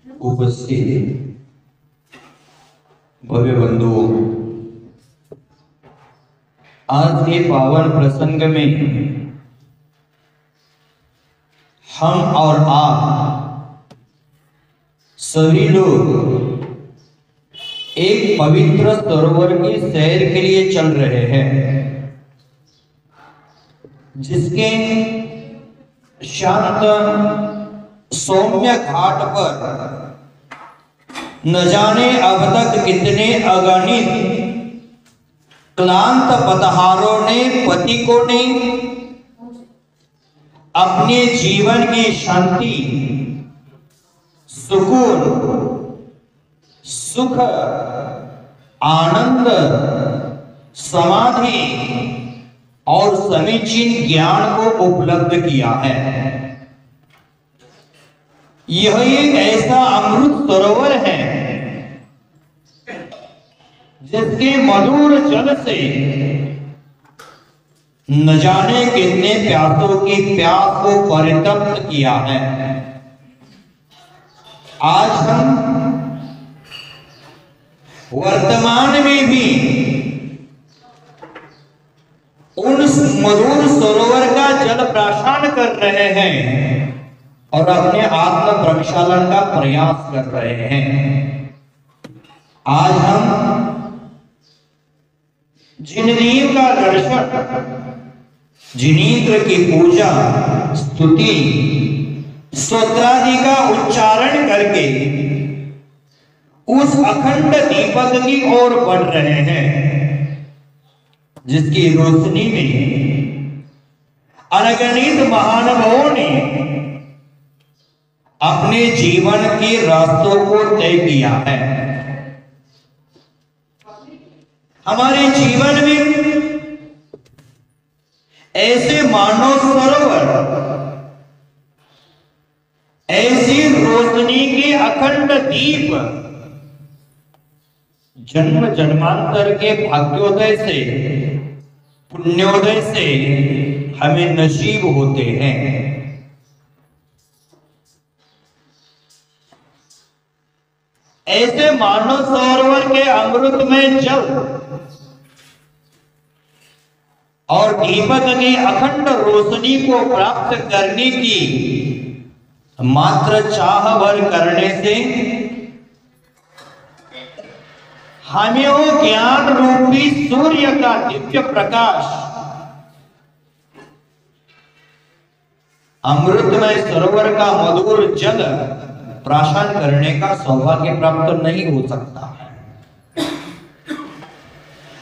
उपस्थित भव्य बंधुओं, आज के पावन प्रसंग में हम और आप सभी लोग एक पवित्र सरोवर की सैर के लिए चल रहे हैं, जिसके शांत सौम्य घाट पर न जाने अब तक कितने अगणित क्लांत पतहारों ने, पथिकों ने अपने जीवन की शांति, सुकून, सुख, आनंद, समाधि और समीचीन ज्ञान को उपलब्ध किया है। यह एक ऐसा अमृत सरोवर है जिसके मधुर जल से न जाने कितने प्यासों की प्यास को परितप्त किया है। आज हम वर्तमान में भी उन मधुर सरोवर का जल प्राशन कर रहे हैं और अपने आत्म प्रक्षालन का प्रयास कर रहे हैं। आज हम जिनेंद्र का दर्शन, जिनेंद्र की पूजा, स्तुति, स्तोत्रादि का उच्चारण करके उस अखंड दीपक की ओर बढ़ रहे हैं, जिसकी रोशनी में अनगिनत महानुभावों ने अपने जीवन के रास्तों को तय किया है। हमारे जीवन में ऐसे मानव सरोवर, ऐसी रोशनी के अखंड दीप जन्म जन्मांतर के भाग्योदय से, पुण्योदय से हमें नसीब होते हैं। ऐसे मानव सरोवर के अमृत में जल और दीपक की अखंड रोशनी को प्राप्त करने की मात्र चाह भर करने से हमें वो ज्ञान रूपी सूर्य का दिव्य प्रकाश अमृतमय सरोवर का मधुर जल प्राशन करने का सौभाग्य प्राप्त नहीं हो सकता है।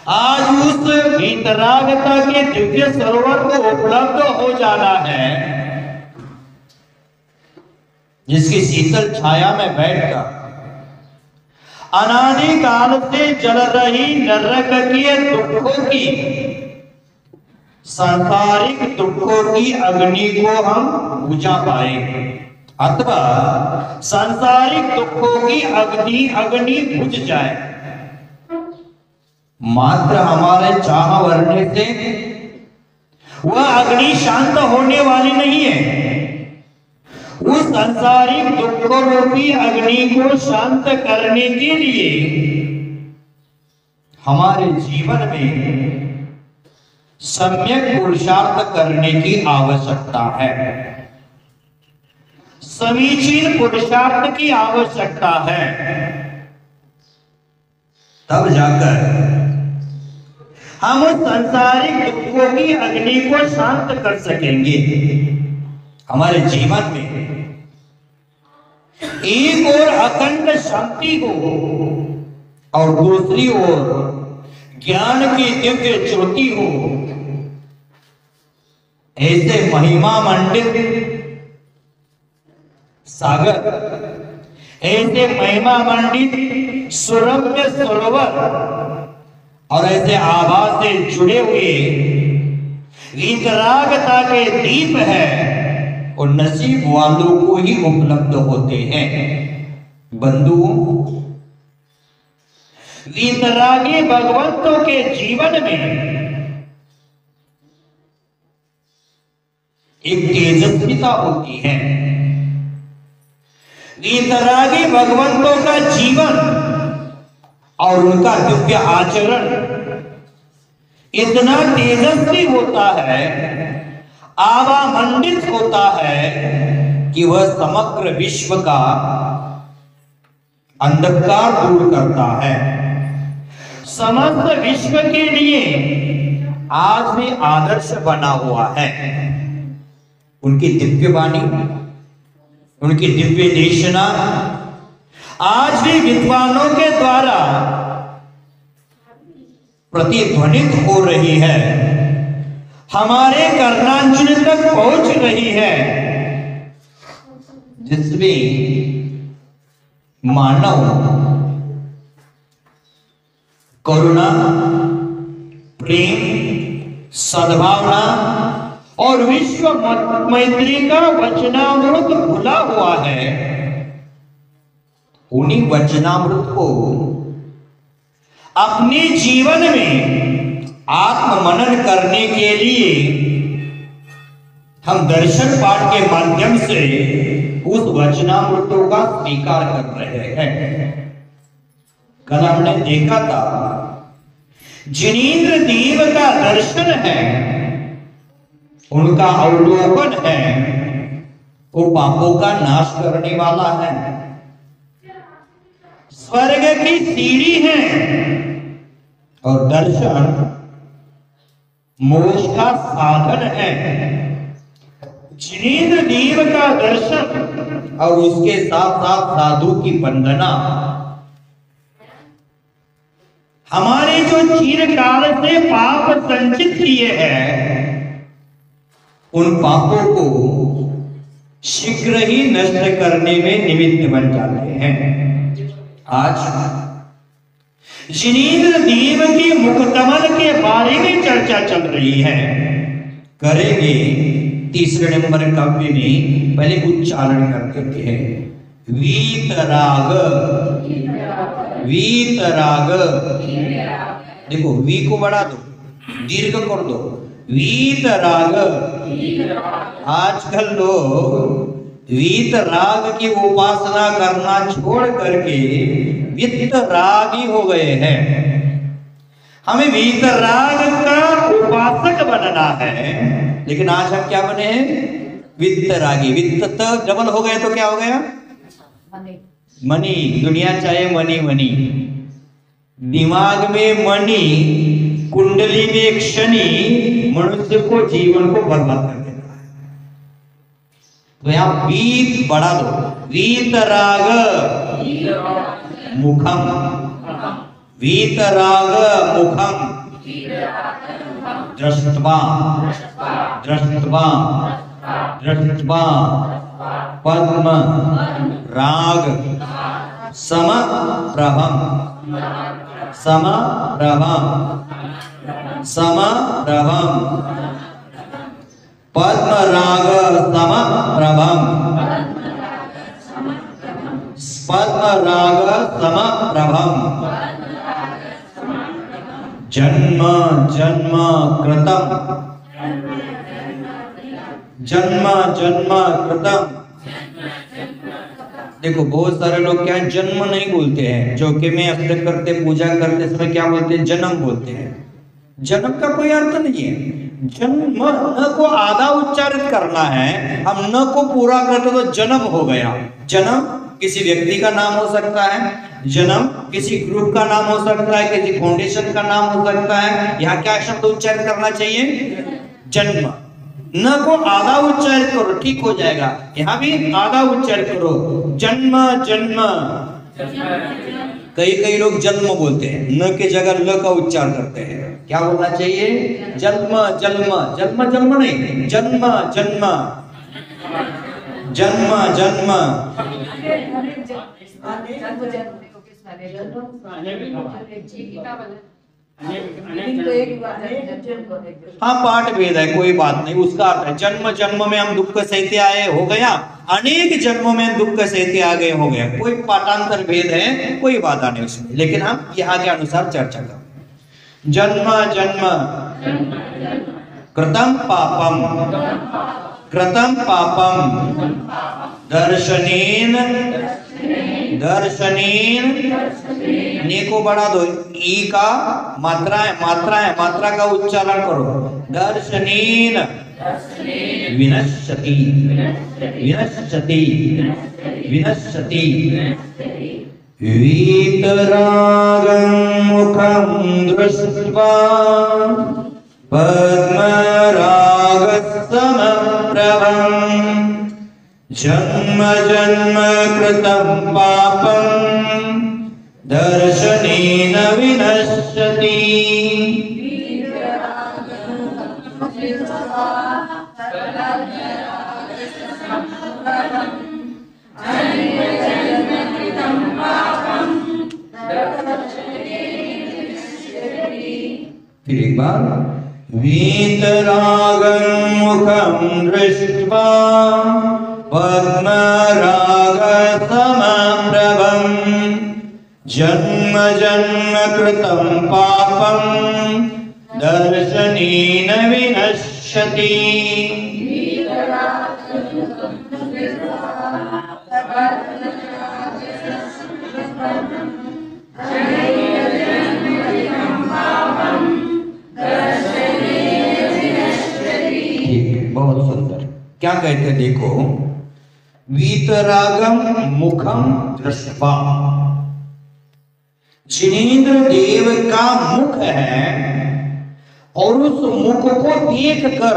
आज उस वीतरागता के दिव्य सरोवर को उपलब्ध हो जाना है, जिसकी शीतल छाया में बैठकर अनादि काल से जल रही नरक के दुखों की, सांसारिक दुखों की अग्नि को हम बुझा पाए, अथवा सांसारिक दुखों की अग्नि बुझ जाए। मात्र हमारे चाह भरने से वह अग्नि शांत होने वाली नहीं है। उस सांसारिक दुख रूपी अग्नि को शांत करने के लिए हमारे जीवन में सम्यक पुरुषार्थ करने की आवश्यकता है, समीचीन पुरुषार्थ की आवश्यकता है। तब जाकर हम उस सांसारिक दुखों की अग्नि को शांत कर सकेंगे। हमारे जीवन में एक ओर अखंड शांति हो और दूसरी ओर ज्ञान की दिव्य ज्योति हो। ऐसे महिमा मंडित सागर, ऐसे महिमा मंडित सुरम्य सरोवर और ऐसे आभा से जुड़े हुए वीतरागता के दीप है, और नसीब वालों को ही उपलब्ध होते हैं। बंधुओं, वीतरागी भगवंतों के जीवन में एक तेजस्विता होती है। वीतरागी भगवंतों का जीवन और उनका दिव्य आचरण इतना तेजस्वी होता है, आवामंडित होता है कि वह समग्र विश्व का अंधकार दूर करता है। समस्त विश्व के लिए आज भी आदर्श बना हुआ है। उनकी दिव्य वाणी, उनकी दिव्य देशना आज भी विद्वानों के द्वारा प्रतिध्वनित हो रही है, हमारे कर्णांजलि तक पहुंच रही है, जिसमें मानव करुणा, प्रेम, सद्भावना और विश्व मैत्री का वचनामृत घुला हुआ है। उन्हीं वचनामृत को अपने जीवन में आत्ममनन करने के लिए हम दर्शन पाठ के माध्यम से उस वचनामृतों का स्वीकार कर रहे हैं। कल हमने देखा था जिनेंद्र देव का दर्शन है, उनका अवलोकन है, वो पापों का नाश करने वाला है, स्वर्ग की सीढ़ी है और दर्शन मोक्ष का साधन है। जिनेंद्र देव का दर्शन और उसके साथ साथ साधु की वंदना हमारे जो चिरकाल से पाप संचित किए हैं, उन पापों को शीघ्र ही नष्ट करने में निमित्त बन जाते हैं। आज जिनेंद्र देव के मुखकमल के बारे में चर्चा चल रही है। करेंगे तीसरे नंबर काव्य में, पहले उच्चारण करते हैं। वीतराग, वीतराग, देखो वी को बढ़ा दो, दीर्घ कर दो, वीतराग। आजकल लोग वीतराग की उपासना करना छोड़ करके वितरागी हो गए हैं। हमें वीतराग का उपासक बनना है, लेकिन आज हम क्या बने हैं? वितरागी। वित्त डबल हो गया तो क्या हो गया? मनी। दुनिया चाहे मनी मनी, दिमाग में मनी, कुंडली में एक शनि मनुष्य को, जीवन को बर्बाद कर देता है। तो यहां वीत बढ़ा दो, वीतराग मुखम, वीतराग मुखम दृष्ट्वा, दृष्ट्वा, दृष्ट्वा पद्म राग समप्रभम, समप्रभम, समप्रभम पद्म राग समप्रभम, पद्म राग समप्रभम। जन्म जन्म कृतम, जन्म जन्म कृतम। देखो बहुत सारे लोग क्या जन्म नहीं बोलते हैं, जो कि मैं अष्टक करते पूजा करते समय क्या बोलते हैं? जन्म बोलते हैं। जन्म का कोई अर्थ नहीं है। जन्म न को आधा उच्चारित करना है, हम न को पूरा करते तो जन्म हो गया। जन्म किसी व्यक्ति का नाम हो सकता है, जन्म किसी ग्रुप का नाम हो सकता है, किसी फाउंडेशन का नाम हो सकता है। यहाँ क्या शब्द उच्चारित करना चाहिए? जन्म। न को आधा उच्चारित करो, ठीक हो जाएगा। यहाँ भी आधा उच्चारित करो, जन्म जन्म। कई लोग जन्म बोलते हैं, न के जगह ल का उच्चार करते हैं। क्या बोलना चाहिए? जन्म जन्म, जन्म जन्म नहीं, जन्म जन्म, जन्म जन्म। हाँ पाठ भेद है, कोई बात नहीं। उसका अर्थ है जन्म जन्म में हम दुख सहते आए हो गया, अनेक जन्मों में दुख सहते आ गए हो गया। कोई पाठांतर भेद है, कोई बाधा नहीं उसमें, लेकिन हम यहाँ के अनुसार चर्चा करें। जन्म जन्म कृतम पापम, कृतम पापम दर्शनेन, दर्शनेन, नी को बढ़ा दो, ई का मात्रा है, मात्रा का उच्चारण करो। दर्शनेन विनश्यति, विनश्यति, विनश्यति। वीतरागं मुखं दृष्ट्वा पद्मरागसमप्रभं जन्म जन्म कृतं पापं दर्शनेन विनश्यति। फिर एक बार, वीतरागं मुखं दृष्ट्वा पद्मरागसमप्रभं जन्म जन्म कृतं पापं दर्शनेन विनश्यति। बहुत सुंदर। क्या कहते देखो, वीतरागम मुखम दृष्ट्वा, जिनेंद्र देव का मुख है और उस मुख को देखकर,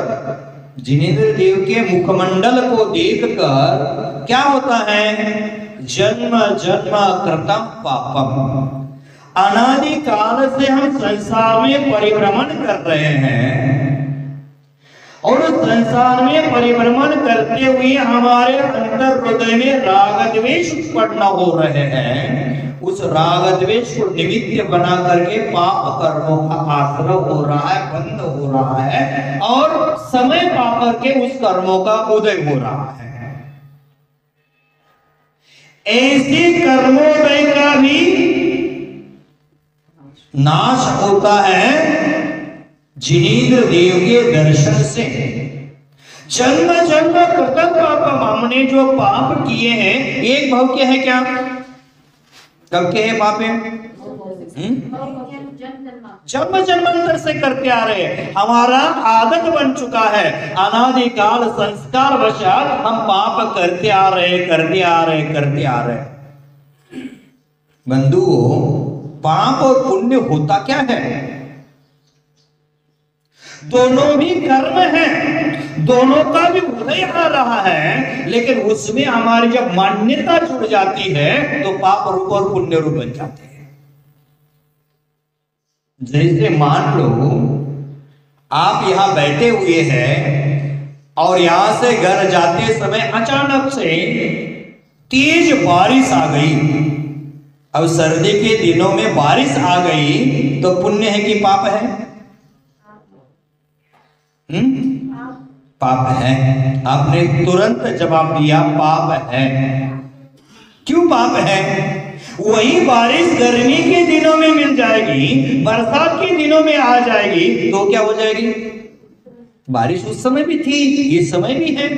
जिनेंद्र देव के मुखमंडल को देखकर क्या होता है, जन्म जन्म कृतम पापम, अनादि काल से हम संसार में परिभ्रमण कर रहे हैं और उस संसार में परिभ्रमण करते हुए हमारे अंदर हृदय में राग द्वेष उत्पन्न हो रहे हैं। उस राग द्वेष को निमित्त बना करके पाप कर्मों का आश्रय हो रहा है, बंद हो रहा है और समय पा करके उस कर्मों का उदय हो रहा है। ऐसे कर्मोदय का भी नाश होता है जिनेंद्र देव के दर्शन से। जन्म जन्म कृतम पापम, हमने जो पाप किए हैं, एक भाव के है क्या, कब के है पाप है, जन्म जन्मांतर से करते आ रहे हैं, हमारा आदत बन चुका है, अनादिकाल संस्कार वशात हम पाप करते आ रहे, करते आ रहे, करते आ रहे। बंधुओं, पाप और पुण्य होता क्या है, दोनों भी कर्म हैं, दोनों का भी उदय आ रहा है, लेकिन उसमें हमारी जब मान्यता जुड़ जाती है तो पाप रूप और पुण्य रूप बन जाते हैं। जैसे मान लो आप यहां बैठे हुए हैं और यहां से घर जाते समय अचानक से तेज बारिश आ गई। अब सर्दी के दिनों में बारिश आ गई तो पुण्य है कि पाप है? पाप है। आपने तुरंत जवाब दिया पाप है। क्यों पाप है? वही बारिश गर्मी के दिनों में मिल जाएगी, बरसात के दिनों में आ जाएगी तो क्या हो जाएगी? बारिश उस समय भी थी, ये समय भी है।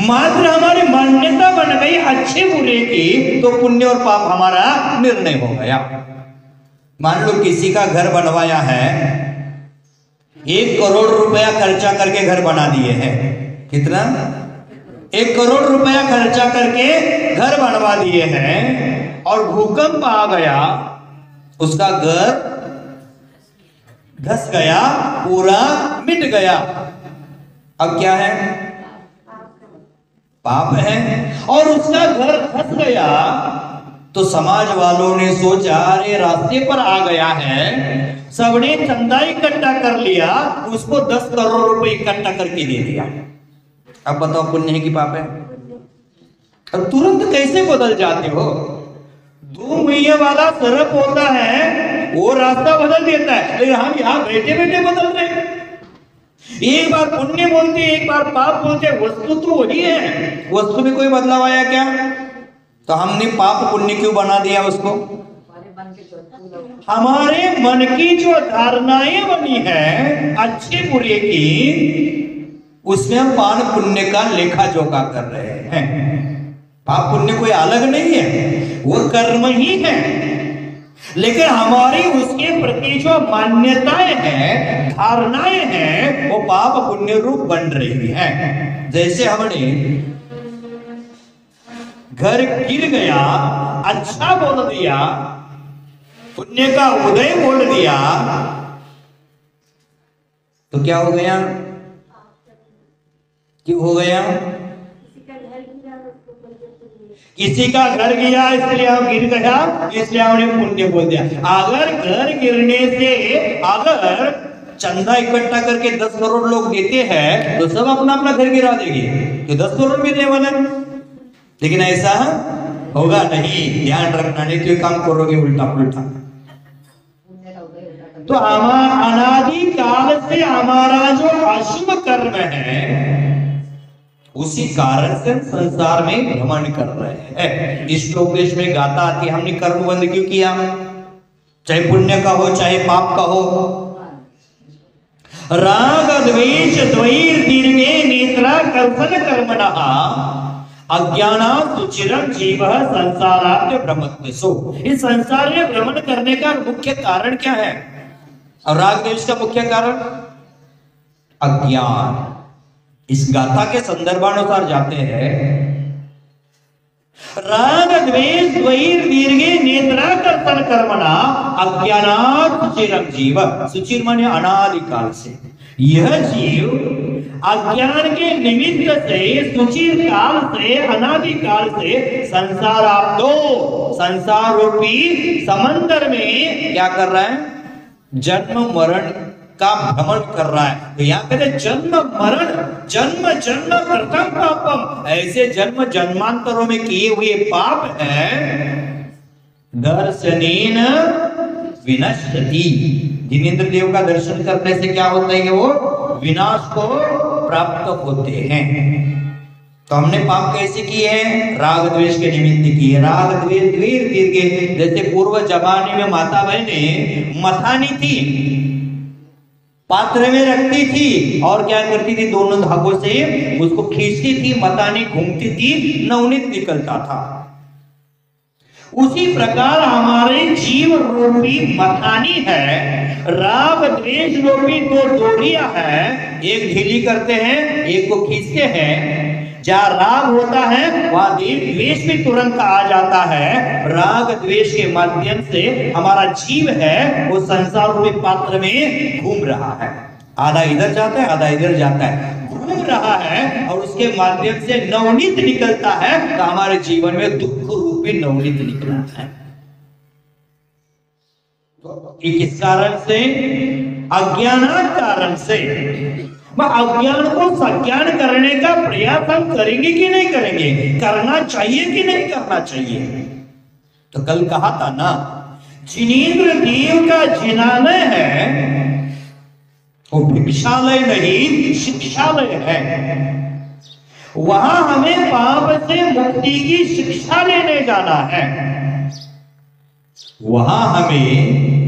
मात्र हमारी मान्यता बन गई अच्छे बुरे की, तो पुण्य और पाप हमारा निर्णय हो गया। मान लो किसी का घर बनवाया है, 1 करोड़ रुपया खर्चा करके घर बना दिए हैं। कितना? 1 करोड़ रुपया खर्चा करके घर बनवा दिए हैं और भूकंप आ गया, उसका घर धस गया, पूरा मिट गया। अब क्या है? पाप है। और उसका घर धस गया तो समाज वालों ने सोचा अरे रास्ते पर आ गया है, सबने चंदा इकट्ठा कर लिया, उसको 10 करोड़ रुपए इकट्ठा करके दे दिया। अब बताओ पुण्य है कि पाप है? अब तुरंत कैसे बदल जाते हो? 2 महीने वाला सरप होता है, वो रास्ता बदल देता है, लेकिन हम यहाँ बैठे बैठे बदल रहे हैं। एक बार पुण्य बोलते, एक बार पाप बोलते, वस्तु तो वही है, वस्तु में कोई बदलाव आया क्या? तो हमने पाप पुण्य क्यों बना दिया उसको? हमारे मन की जो धारणाएं बनी है अच्छे बुरे की, उसमें हम पाप पुण्य का लेखा जोखा कर रहे हैं। पाप पुण्य कोई अलग नहीं है, वो कर्म ही है, लेकिन हमारी उसके प्रति जो मान्यताएं हैं, धारणाएं हैं, वो पाप पुण्य रूप बन रही हैं। जैसे हमने घर गिर गया, अच्छा बोल दिया, पुण्य का उदय बोल दिया, तो क्या हो गया? क्यों हो गया? किसी का घर गिरा इसलिए हम गिर गया, इसलिए हमने पुण्य बोल दिया। अगर घर गिरने से अगर चंदा इकट्ठा करके 10 करोड़ लोग देते हैं तो सब अपना अपना घर गिरा देंगे कि 10 करोड़ मिलने वाला है, लेकिन ऐसा होगा नहीं। ध्यान रखना, नहीं तो काम करोगे उल्टा पुल्टा। तो अनादि काल से हमारा जो अशुभ कर्म है, उसी कारण से संसार में भ्रमण कर रहे हैं। इस श्लोकेश में गाता आती, हमने कर्म बंद क्यों किया? चाहे पुण्य का हो चाहे पाप का हो। राग द्वेष द्वैर दीर्घे नेत्रा कर्षण कर्मणः अज्ञानात् सुचिरं जीवः संसाराद्य भ्रमते सो। इस संसार में भ्रमण करने का मुख्य कारण क्या है? और राग द्वेष का मुख्य कारण अज्ञान। इस गाथा के संदर्भानुसार जाते हैं, राग द्वेष द्वैर दीर्घे नेत्रा कर्षण कर्मणा अज्ञानात् सुचिरं जीव। सुचिर माने अनादिकाल से। यह जीव अज्ञान के निमित्त से, सुचिर काल से, अनादिकाल से संसार रूपी समंदर में क्या कर रहा है? जन्म मरण का भ्रमण कर रहा है। तो यहाँ कहते जन्म मरण, जन्म जन्म कृतं पापम, ऐसे जन्म जन्मांतरों में किए हुए पाप है दर्शनेन विनश्यति। जिनेंद्र देव का दर्शन करने से क्या होता है? वो विनाश को प्राप्त होते हैं। तो हमने पाप कैसे किए हैं? राग द्वेष के निमित्त किए। राग द्वेष द्वैर दीर्घे, जैसे पूर्व जमाने में माता बहने मथानी थी, पात्र में रखती थी और क्या करती थी? दोनों धागों से उसको खींचती थी, मतानी घूमती थी, नवनीत निकलता था। उसी प्रकार हमारे जीव रूपी मथानी है, राग द्वेष रूपी दो डोरियां है, एक ढीली करते हैं, एक को खींचते हैं। जहाँ राग होता है वहां द्वेष भी तुरंत आ जाता है। राग द्वेष के माध्यम से हमारा जीव है वो संसार रूपी पात्र में घूम रहा है, आधा इधर जाता है आधा इधर जाता है, घूम रहा है और उसके माध्यम से नवनीत निकलता है। तो हमारे जीवन में दुख रूपी नवनीत निकला है। तो किस कारण से? अज्ञान कारण से। अज्ञान को सज्ञान करने का प्रयास हम करेंगे कि नहीं करेंगे? करना चाहिए कि नहीं करना चाहिए? तो कल कहा था ना, जिनेंद्र देव का जिनालय है वो भिक्षालय नहीं शिक्षालय है। वहां हमें पाप से मुक्ति की शिक्षा लेने जाना है। वहां हमें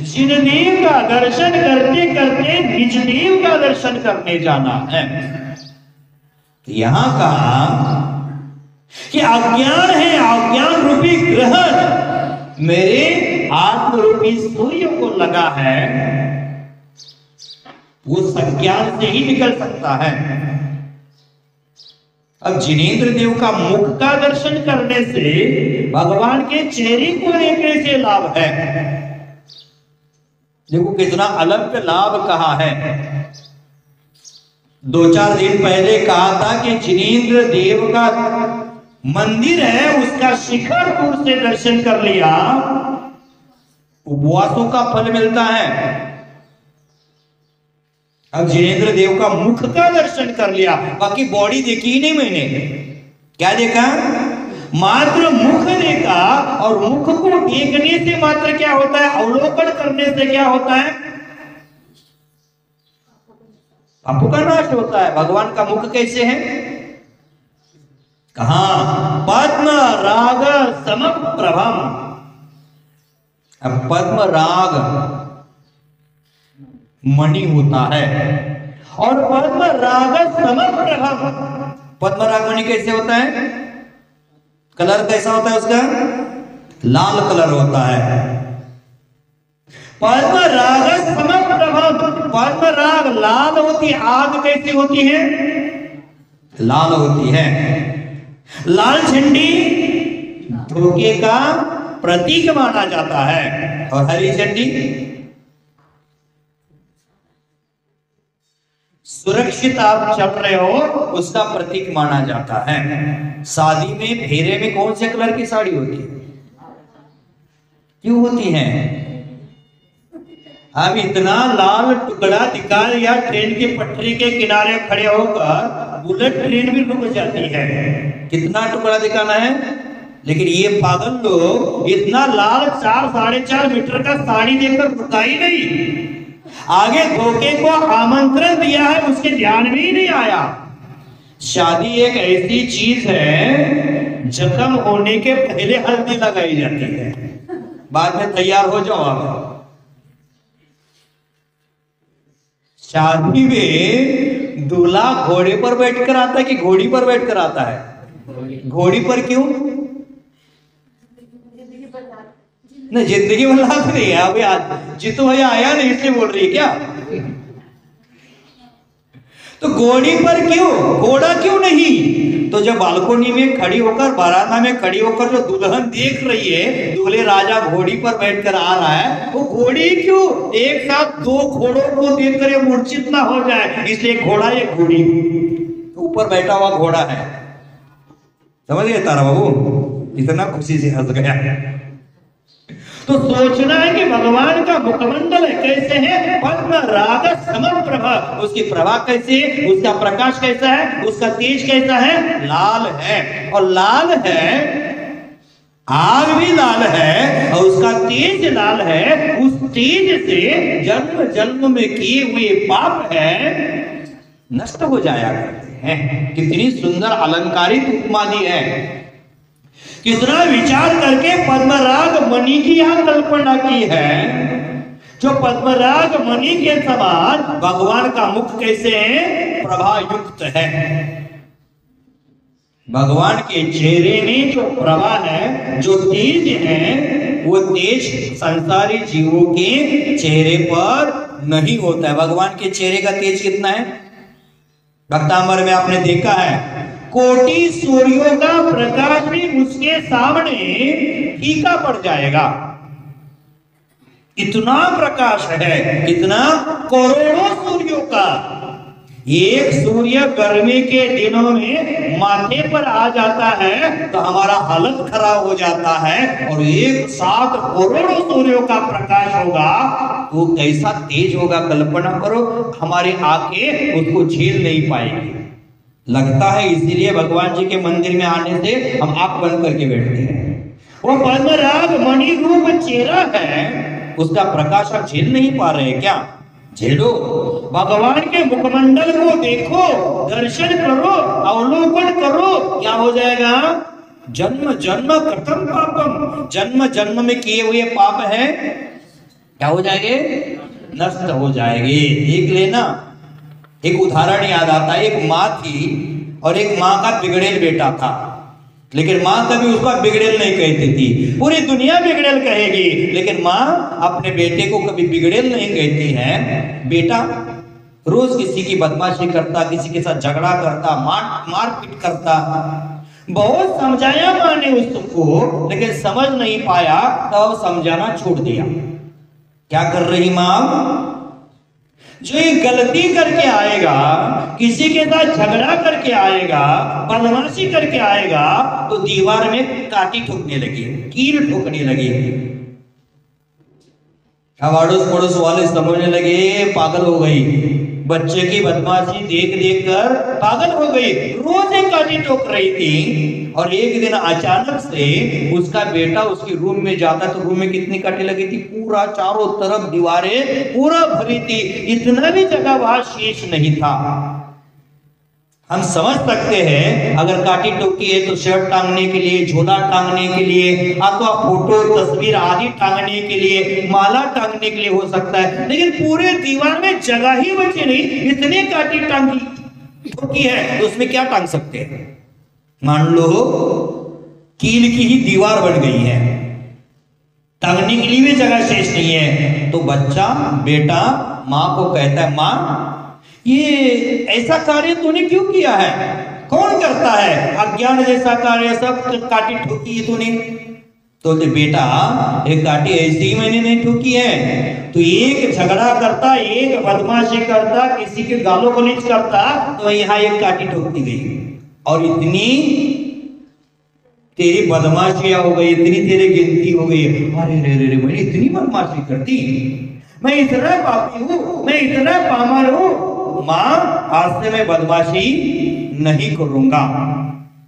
जिनदेव का दर्शन करते करते निजदेव का दर्शन करने जाना है। यहां कहा कि अज्ञान है, अज्ञान रूपी ग्रहण मेरे आत्म रूपी सूर्य को लगा है, वो सज्ञान से ही निकल सकता है। अब जिनेंद्र देव का मुख का दर्शन करने से भगवान के चेहरे को देखने से लाभ है। देखो कितना अलग लाभ कहा है। 2-4 दिन पहले कहा था कि जिनेंद्र देव का मंदिर है, उसका शिखरपुर से दर्शन कर लिया, उपवासों का फल मिलता है। अब जिनेंद्र देव का मुख का दर्शन कर लिया, बाकी बॉडी देखी ही नहीं मैंने। क्या देखा? मात्र मुख देखा। और मुख को देखने से मात्र क्या होता है? अवलोकन करने से क्या होता है? पापों का नाश होता है। भगवान का मुख कैसे है? कहा पद्म राग समप्रभम। अब पद्म राग मणि होता है और पद्म राग समप्रभम, पद्म राग मणि कैसे होता है, कलर कैसा होता है उसका, लाल कलर होता है। पद्म राग समप्रभम, पद्म राग लाल होती है, आग कैसी होती है, लाल होती है। लाल झंडी धोखे का प्रतीक माना जाता है, और हरी झंडी सुरक्षित आप चल रहे हो उसका प्रतीक माना जाता है। शादी में फेरे में कौन से कलर की साड़ी होती है, क्यों होती है? अब इतना लाल टुकड़ा दिखा या ट्रेन की पटरी के किनारे खड़े होकर बुलेट ट्रेन भी रुक जाती है, कितना टुकड़ा दिखाना है। लेकिन ये पागल लोग इतना लाल 4-4.5 मीटर का साड़ी देकर रुका ही नहीं, आगे धोखे को आमंत्रण दिया है, उसके ध्यान में ही नहीं आया। शादी एक ऐसी चीज है जख्म होने के पहले हल्दी लगाई जाती है, बाद में तैयार हो जाओ आप। शादी में दूल्हा घोड़े पर बैठकर आता है कि घोड़ी पर बैठकर आता है? घोड़ी पर क्यों? नहीं, जिंदगी में लाभ नहीं है। अभी आज जीतू भैया आया नहीं इसलिए बोल रही है क्या? तो घोड़ी पर क्यों, घोड़ा क्यों नहीं? तो जब बालकोनी में खड़ी होकर, बारात में खड़ी होकर जो दुल्हन देख रही है, दूल्हे राजा घोड़ी पर बैठकर आ रहा है, वो घोड़ी क्यों? एक साथ 2 घोड़ों को देखकर ये मूर्छित ना हो जाए, इसलिए घोड़ा, ये घोड़ी ऊपर बैठा हुआ घोड़ा है। समझ गए तारा बाबू? इतना खुशी से हंस गया। तो सोचना है कि भगवान का मुखमंडल कैसे है, पद्म राग समप्रभा, उसकी प्रभा कैसे है, उसका प्रकाश कैसा है, उसका तेज कैसा है, लाल है। और लाल है, आग भी लाल है और उसका तेज लाल है। उस तेज से जन्म जन्म में किए हुए पाप है नष्ट हो जाया करते हैं। कितनी सुंदर अलंकारित उपमा दी है, कितना विचार करके पद्मराग मणि की यहां कल्पना की है। जो पद्मराग मणि के समान भगवान का मुख कैसे है, प्रभा युक्त है। भगवान के चेहरे में जो प्रभा है, जो तेज है, वो तेज संसारी जीवों के चेहरे पर नहीं होता है। भगवान के चेहरे का तेज कितना है? भक्तांबर में आपने देखा है, कोटि सूर्यों का प्रकाश भी उसके सामने फीका पड़ जाएगा, इतना प्रकाश है, कितना, करोड़ों सूर्यों का। एक सूर्य गर्मी के दिनों में माथे पर आ जाता है तो हमारा हालत खराब हो जाता है, और एक साथ करोड़ों सूर्यों का प्रकाश होगा तो कैसा तेज होगा, कल्पना करो। हमारी आंखें उसको झेल नहीं पाएंगी। लगता है इसीलिए भगवान जी के मंदिर में आने से हम आंख बंद करके बैठते हैं। वो पद्मराग मणि रूप चेहरा है, उसका प्रकाश आप झेल नहीं पा रहे हैं क्या? झेलो, भगवान के मुखमंडल को देखो, दर्शन करो, अवलोकन करो, क्या हो जाएगा? जन्म जन्म कृतम पापम, जन्म जन्म में किए हुए पाप है क्या हो जाएंगे? नष्ट हो जाएंगे। देख लेना, एक उदाहरण याद आता है। एक माँ थी और एक माँ का बिगड़ेल बेटा था, लेकिन माँ कभी उसका बिगड़ेल नहीं कहती थी। पूरी दुनिया बिगड़ेल कहेगी, लेकिन माँ अपने बेटे को कभी बिगड़ेल नहीं कहती है। बेटा रोज किसी की बदमाशी करता, किसी के साथ झगड़ा करता, मारपीट करता। बहुत समझाया माँ ने उसको, लेकिन समझ नहीं पाया, तो समझाना छोड़ दिया। क्या कर रही माँ? जो ये गलती करके आएगा, किसी के साथ झगड़ा करके आएगा, बदमाशी करके आएगा, तो दीवार में काटी ठोकने लगी, कील ठोकने लगी। अब अड़ोस पड़ोस वाले समझने लगे पागल हो गई, बच्चे की बदमाशी देख देख कर पागल हो गई, रोज एक काटी ठोक रही थी। और एक दिन अचानक से उसका बेटा उसके रूम में जाता तो रूम में कितनी काटे लगी थी? पूरा चारों तरफ दीवारें पूरा भरी थी, इतना भी जगह वहां शेष नहीं था। हम समझ सकते हैं अगर काटी टोकी है तो शर्ट टांगने के लिए, झोला टांगने के लिए, अथवा फोटो तस्वीर आदि टांगने के लिए, माला टांगने के लिए हो सकता है, लेकिन पूरे दीवार में जगह ही बची नहीं, इतने काटी टांगी टोकी है तो उसमें क्या टांग सकते हैं? मान लो कील की ही दीवार बन गई है, टांगने के लिए भी जगह शेष नहीं है, तो बच्चा बेटा माँ को कहता है, माँ ये ऐसा कार्य तूने क्यों किया है? कौन करता है अज्ञान जैसा कार्य, सब काटी ठोकी है तूने? तो बेटा एक काटी ऐसी ही मैंने नहीं ठोकी है, तो एक झगड़ा करता, एक बदमाशी करता, किसी के गालों गलीज करता, तो यहाँ एक काटी ठोक दी गई। और इतनी तेरी बदमाशियां हो गई, इतनी तेरी गिनती हो गई, अरे रे रे रे मैंने इतनी बदमाशी कर दी, मैं इतना पापी हूं, मैं इतना पामर हूं। मां आज से मैं बदमाशी नहीं करूंगा,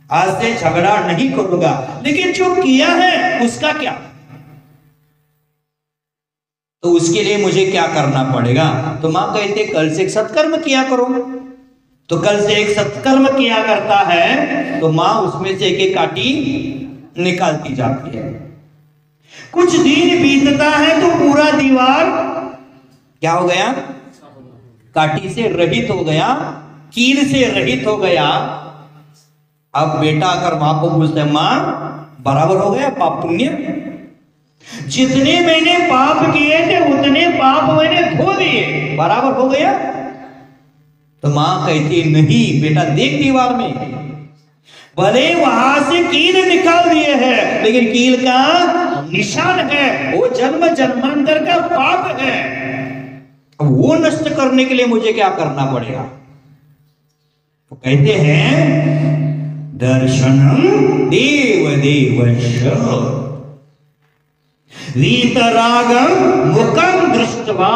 आज से झगड़ा नहीं करूंगा, लेकिन जो किया है उसका क्या? तो उसके लिए मुझे क्या करना पड़ेगा? तो मां कहते कल से एक सत्कर्म किया करो। तो कल से एक सत्कर्म किया करता है तो मां उसमें से एक एक काटी निकालती जाती है। कुछ दिन बीतता है तो पूरा दीवार क्या हो गया? काटी से रहित हो गया, कील से रहित हो गया। अब बेटा अगर मां को पूछते हैं, मां बराबर हो गया पाप पुण्य? जितने मैंने पाप किए थे उतने पाप मैंने धो दिए, बराबर हो गया? तो मां कहती नहीं बेटा, देख दीवार में भले वहां से कील निकाल दिए हैं, लेकिन कील का निशान है, वो जन्म जन्मांतर का पाप है। वो नष्ट करने के लिए मुझे क्या करना पड़ेगा? तो कहते हैं दर्शनम देव देवस्य वीतरागम मुखम दृष्ट्वा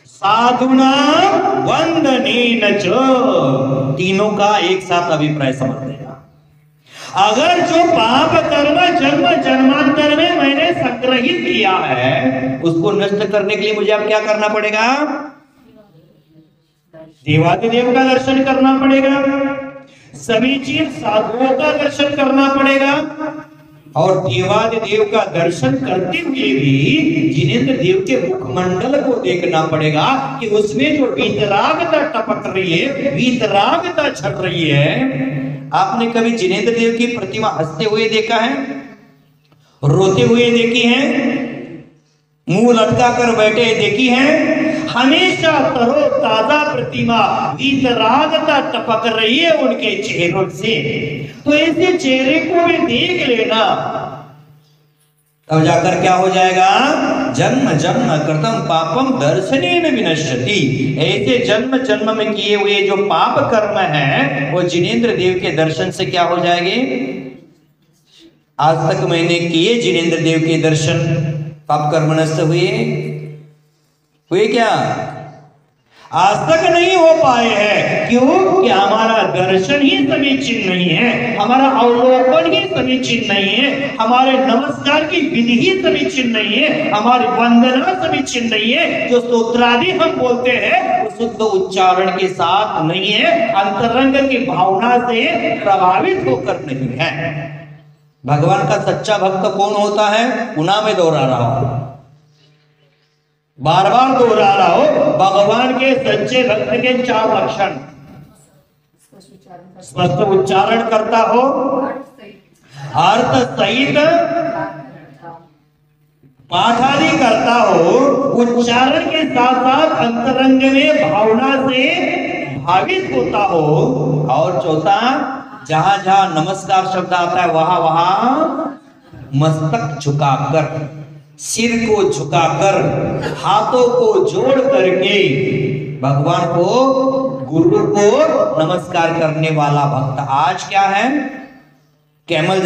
साधुना वंदनेन च। तीनों का एक साथ अभिप्राय समझ लेगा। अगर जो पाप कर्म जन्म जन्मांतर में मैंने संग्रहित किया है उसको नष्ट करने के लिए मुझे अब क्या करना पड़ेगा? देवादिदेव का दर्शन करना पड़ेगा, समीचीन साधुओं का दर्शन करना पड़ेगा, और देवादिदेव का दर्शन करते हुए भी जिनेंद्र देव के मुखमंडल को देखना पड़ेगा कि उसमें जो वीतरागता टपक रही है, वीतरागता झड़ रही है। आपने कभी जिनेंद्र देव की प्रतिमा हंसते हुए देखा है? रोते हुए देखी है? मुंह लटका कर बैठे देखी है? हमेशा तरो ताजा प्रतिमा वीतरागता टपक रही है उनके चेहरों से। तो ऐसे चेहरे को भी देख लेना, तब जाकर क्या हो जाएगा? जन्म जन्म कृतम पापम दर्शनेन विनश्यति। ऐसे जन्म जन्म में किए हुए जो पाप कर्म है वो जिनेंद्र देव के दर्शन से क्या हो जाएंगे? आज तक मैंने किए जिनेंद्र देव के दर्शन, पाप कर्म नष्ट हुए क्या? आज तक नहीं हो पाए हैं। क्यों? कि हमारा दर्शन ही समीचीन नहीं है, हमारा अवलोकन ही समीचीन नहीं है, हमारे नमस्कार की विधि ही समीचीन नहीं है, हमारी वंदना समीचीन नहीं है। जो स्तोत्रादि हम बोलते हैं वो शुद्ध उच्चारण के साथ नहीं है, अंतरंग की भावना से प्रभावित होकर नहीं है। भगवान का सच्चा भक्त कौन होता है? पुनः में दोहरा रहा हूं, बार बार दोहरा रहा हो। भगवान के सच्चे भक्त के 4 लक्षण: स्पष्ट उच्चारण करता हो, अर्थ सहित पाठ आदि करता हो, उच्चारण के साथ साथ अंतरंग में भावना से भावित होता हो, और चौथा जहां जहां नमस्कार शब्द आता है वहां वहां मस्तक झुकाकर, सिर को झुकाकर, हाथों को जोड़ करके भगवान को, गुरु को नमस्कार करने वाला भक्त आज क्या है? कैमल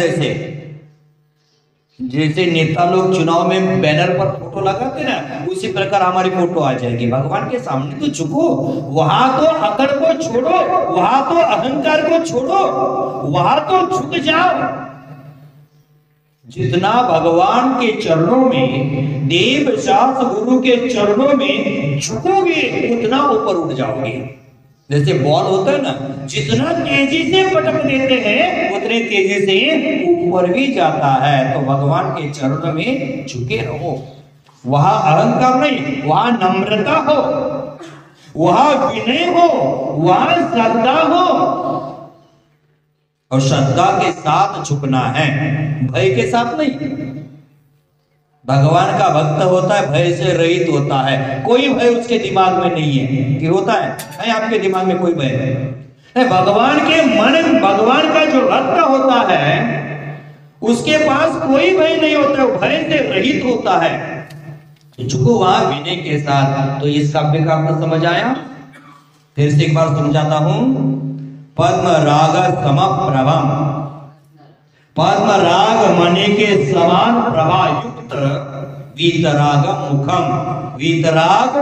जैसे नेता लोग चुनाव में बैनर पर फोटो लगाते ना, उसी प्रकार हमारी फोटो आ जाएगी। भगवान के सामने तो झुको, वहां तो अकड़ को छोड़ो, वहां तो अहंकार को छोड़ो, वहां तो झुक जाओ। जितना भगवान के चरणों में, देव शास्त्र गुरु के चरणों में झुकोगे उतना ऊपर उठ जाओगे। जैसे बॉल होता है ना, जितना तेजी से पटक देते हैं उतने तेजी से ऊपर भी जाता है। तो भगवान के चरणों में झुके रहो। वहां अहंकार नहीं, वहां नम्रता हो, वहां विनय हो, वहां श्रद्धा हो। और श्रद्धा के साथ झुकना है, भय के साथ नहीं। भगवान का भक्त होता है भय से रहित होता है, कोई भय उसके दिमाग में नहीं है। कि होता है आपके दिमाग में कोई भय है? भगवान के मन, भगवान का जो भक्त होता है उसके पास कोई भय नहीं होता, वो भय से रहित होता है। तो झुको वहां विनय के साथ। तो इस काव्य का आपको समझ आया? फिर से एक बार समझाता हूं। पद्म राग समप्रभम, पद्म राग मणि के समान प्रभा युक्त वीतराग मुखम। वीतराग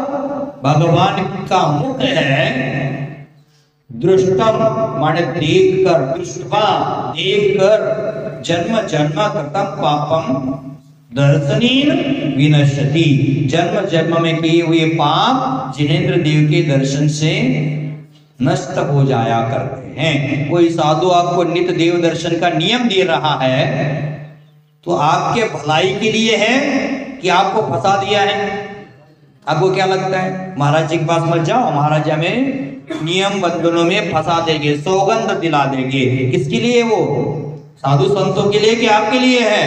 भगवान का मुख है। दृष्टम माने देख कर, दृष्टवा देख कर, जन्म जन्म कृतम पापम दर्शनीन विनश्यति। जन्म जन्म में किए हुए पाप जिनेंद्र देव के दर्शन से नष्ट हो जाया करते हैं। कोई साधु आपको नित्य देव दर्शन का नियम दे रहा है तो आपके भलाई के लिए है कि आपको फंसा दिया है? आपको क्या लगता है? महाराज जी के पास मत जाओ, महाराज हमें नियम बंधनों में फंसा देंगे, सौगंध दिला देंगे। किसके लिए? वो साधु संतों के लिए कि आपके लिए है?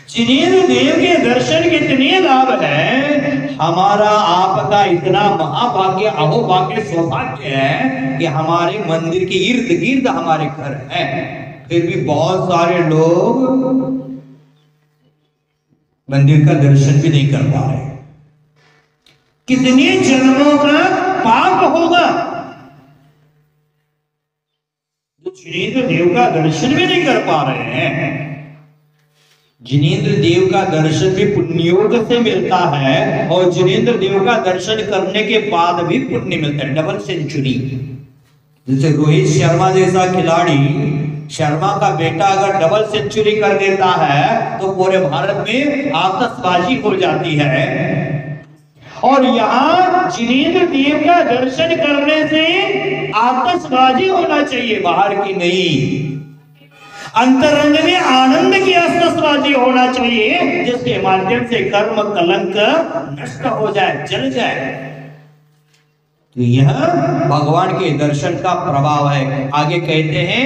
जिनेंद्र देव के दर्शन के इतने लाभ है, हमारा आपका इतना महाभाग्य, अहोभाग्य, सौभाग्य है कि हमारे मंदिर के इर्द गिर्द हमारे घर है। फिर भी बहुत सारे लोग मंदिर का दर्शन भी नहीं कर पा रहे। कितने जन्मों का पाप होगा जो जिनेंद्र देव का दर्शन भी नहीं कर पा रहे हैं। जिनेंद्र देव का दर्शन भी पुण्योग से मिलता है और जिनेंद्र देव का दर्शन करने के बाद भी पुण्य मिलता है, डबल सेंचुरी। जैसे रोहित शर्मा जैसा खिलाड़ी, शर्मा का बेटा अगर डबल सेंचुरी कर देता है तो पूरे भारत में आतिशबाजी हो जाती है। और यहाँ जिनेंद्र देव का दर्शन करने से आतिशबाजी होना चाहिए, बाहर की नहीं। अंतरंग में आनंद की आतिशबाजी होना चाहिए, जिसके माध्यम से कर्म कलंक नष्ट हो जाए, जल जाए। तो यह भगवान के दर्शन का प्रभाव है। आगे कहते हैं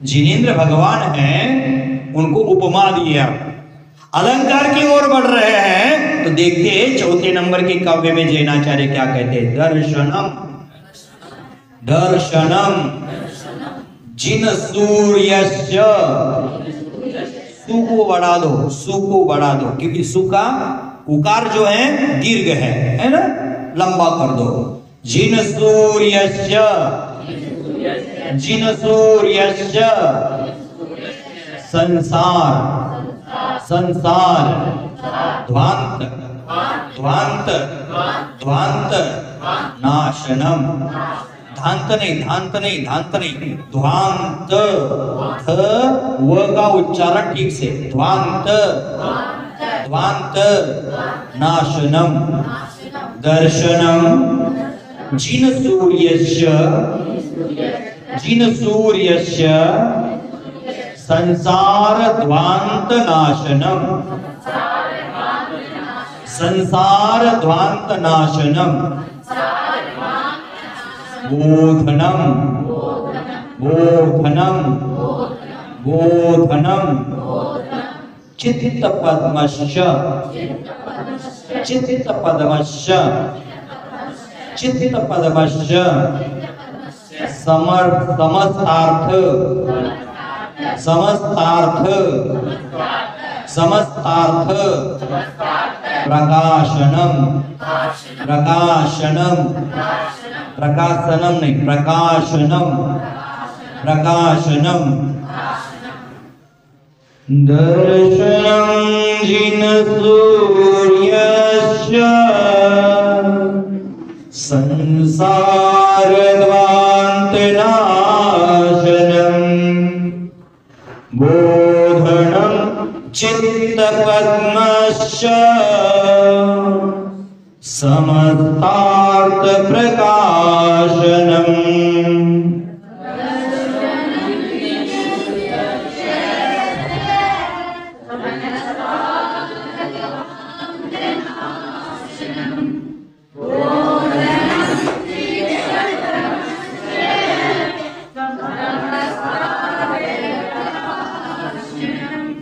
जिनेंद्र भगवान हैं, उनको उपमा दिया, अलंकार की ओर बढ़ रहे हैं। तो देखते हैं चौथे नंबर के काव्य में जैनाचार्य क्या कहते हैं। दर्शनम दर्शनम जिन सूर्यस्य, सु को बढ़ा दो, सु को बढ़ा दो, क्योंकि सु का उकार जो है दीर्घ है ना, लंबा कर दो। जिन सूर्यस्य, जिन सूर्यस्य संसार, संसार ध्वांत, ध्वांत, ध्वांत नाशनम। धांत नहीं, धांत नहीं, धांत नहीं, ध्वांत, थ व का उच्चारण ठीक से, ध्वांत, ध्वांत नाशनम। दर्शनम जिन सूर्यस्य, जिन सूर्यस्य संसार ध्वांत नाशनम, संसार ध्वांत नाशनम। बोधनम, बोधनम, बोधनम चित्त पद्मस्य, चित्त पद्मस्य, चित्त पद्मस्य समस्तार्थ, समस्तार्थ, समस्तार्थ प्रकाशनम, प्रकाशनम, प्रकाशनम नहीं, प्रकाशनम, प्रकाशनम। दर्शनम जिन सूर्यस्य संसार ध्वांत नाशनम। बोधनम चित्त पद्मश्च समस्तार्थ प्रकाशनम्।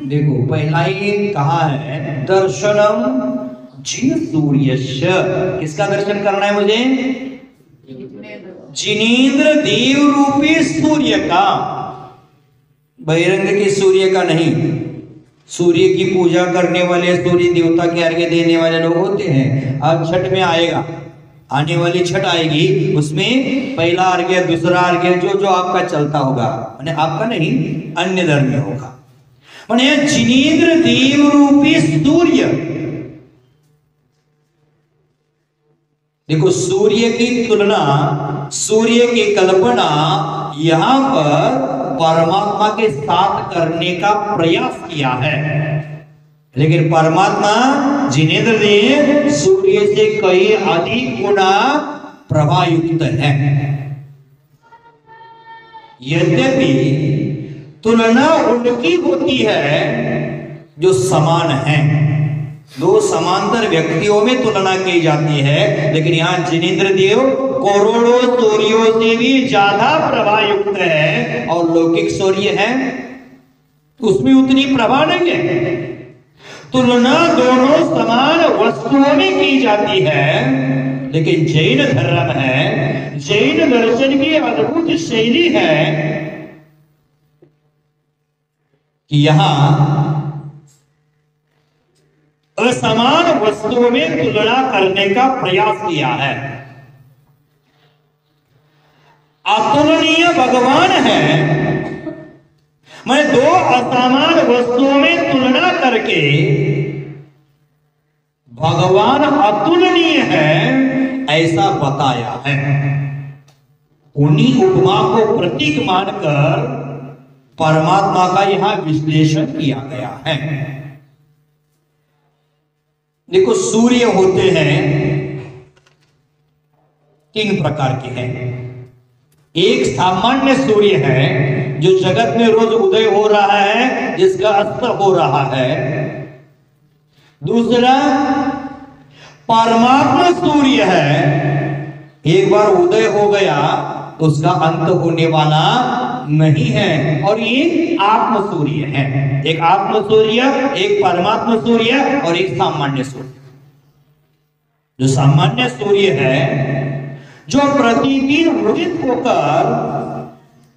देखो पहला ही कहा है दर्शनम जिन सूर्यस्य। किसका दर्शन करना है मुझे? जिनेंद्र देव रूपी सूर्य का, बहिरंग के सूर्य का नहीं। सूर्य की पूजा करने वाले, सूर्य देवता के अर्घ्य देने वाले लोग होते हैं। अब छठ में आएगा, आने वाली छठ आएगी, उसमें पहला अर्घ्य, दूसरा अर्घ्य जो जो आपका चलता होगा, माने आपका नहीं अन्य धर्म में होगा, माने जिनेंद्र देव रूपी सूर्य। देखो सूर्य की तुलना, सूर्य की कल्पना यहां पर परमात्मा के साथ करने का प्रयास किया है, लेकिन परमात्मा जिनेंद्र देव सूर्य से कई अधिक गुना प्रभायुक्त है। यद्यपि तुलना उनकी होती है जो समान है, दो समांतर व्यक्तियों में तुलना की जाती है, लेकिन यहां जिनेंद्र देव करोड़ों सूर्यों से भी ज्यादा प्रभायुक्त है और लौकिक सूर्य है उसमें उतनी प्रभा नहीं है। तुलना दोनों समान वस्तुओं में की जाती है, लेकिन जैन धर्म है, जैन दर्शन की अद्भुत शैली है कि यहां असमान वस्तुओं में तुलना करने का प्रयास किया है। अतुलनीय भगवान है, मैं दो असमान वस्तुओं में तुलना करके भगवान अतुलनीय है ऐसा बताया है। उन्हीं उपमा को प्रतीक मानकर परमात्मा का यहां विश्लेषण किया गया है। देखो सूर्य होते हैं तीन प्रकार के हैं। एक सामान्य सूर्य है जो जगत में रोज उदय हो रहा है, जिसका अस्त हो रहा है। दूसरा परमात्मा सूर्य है, एक बार उदय हो गया तो उसका अंत होने वाला नहीं है। और ये आत्म सूर्य है, एक आत्म सूर्य, एक परमात्मा सूर्य और एक सामान्य सूर्य। जो सामान्य सूर्य है जो प्रतिदिन उदित होकर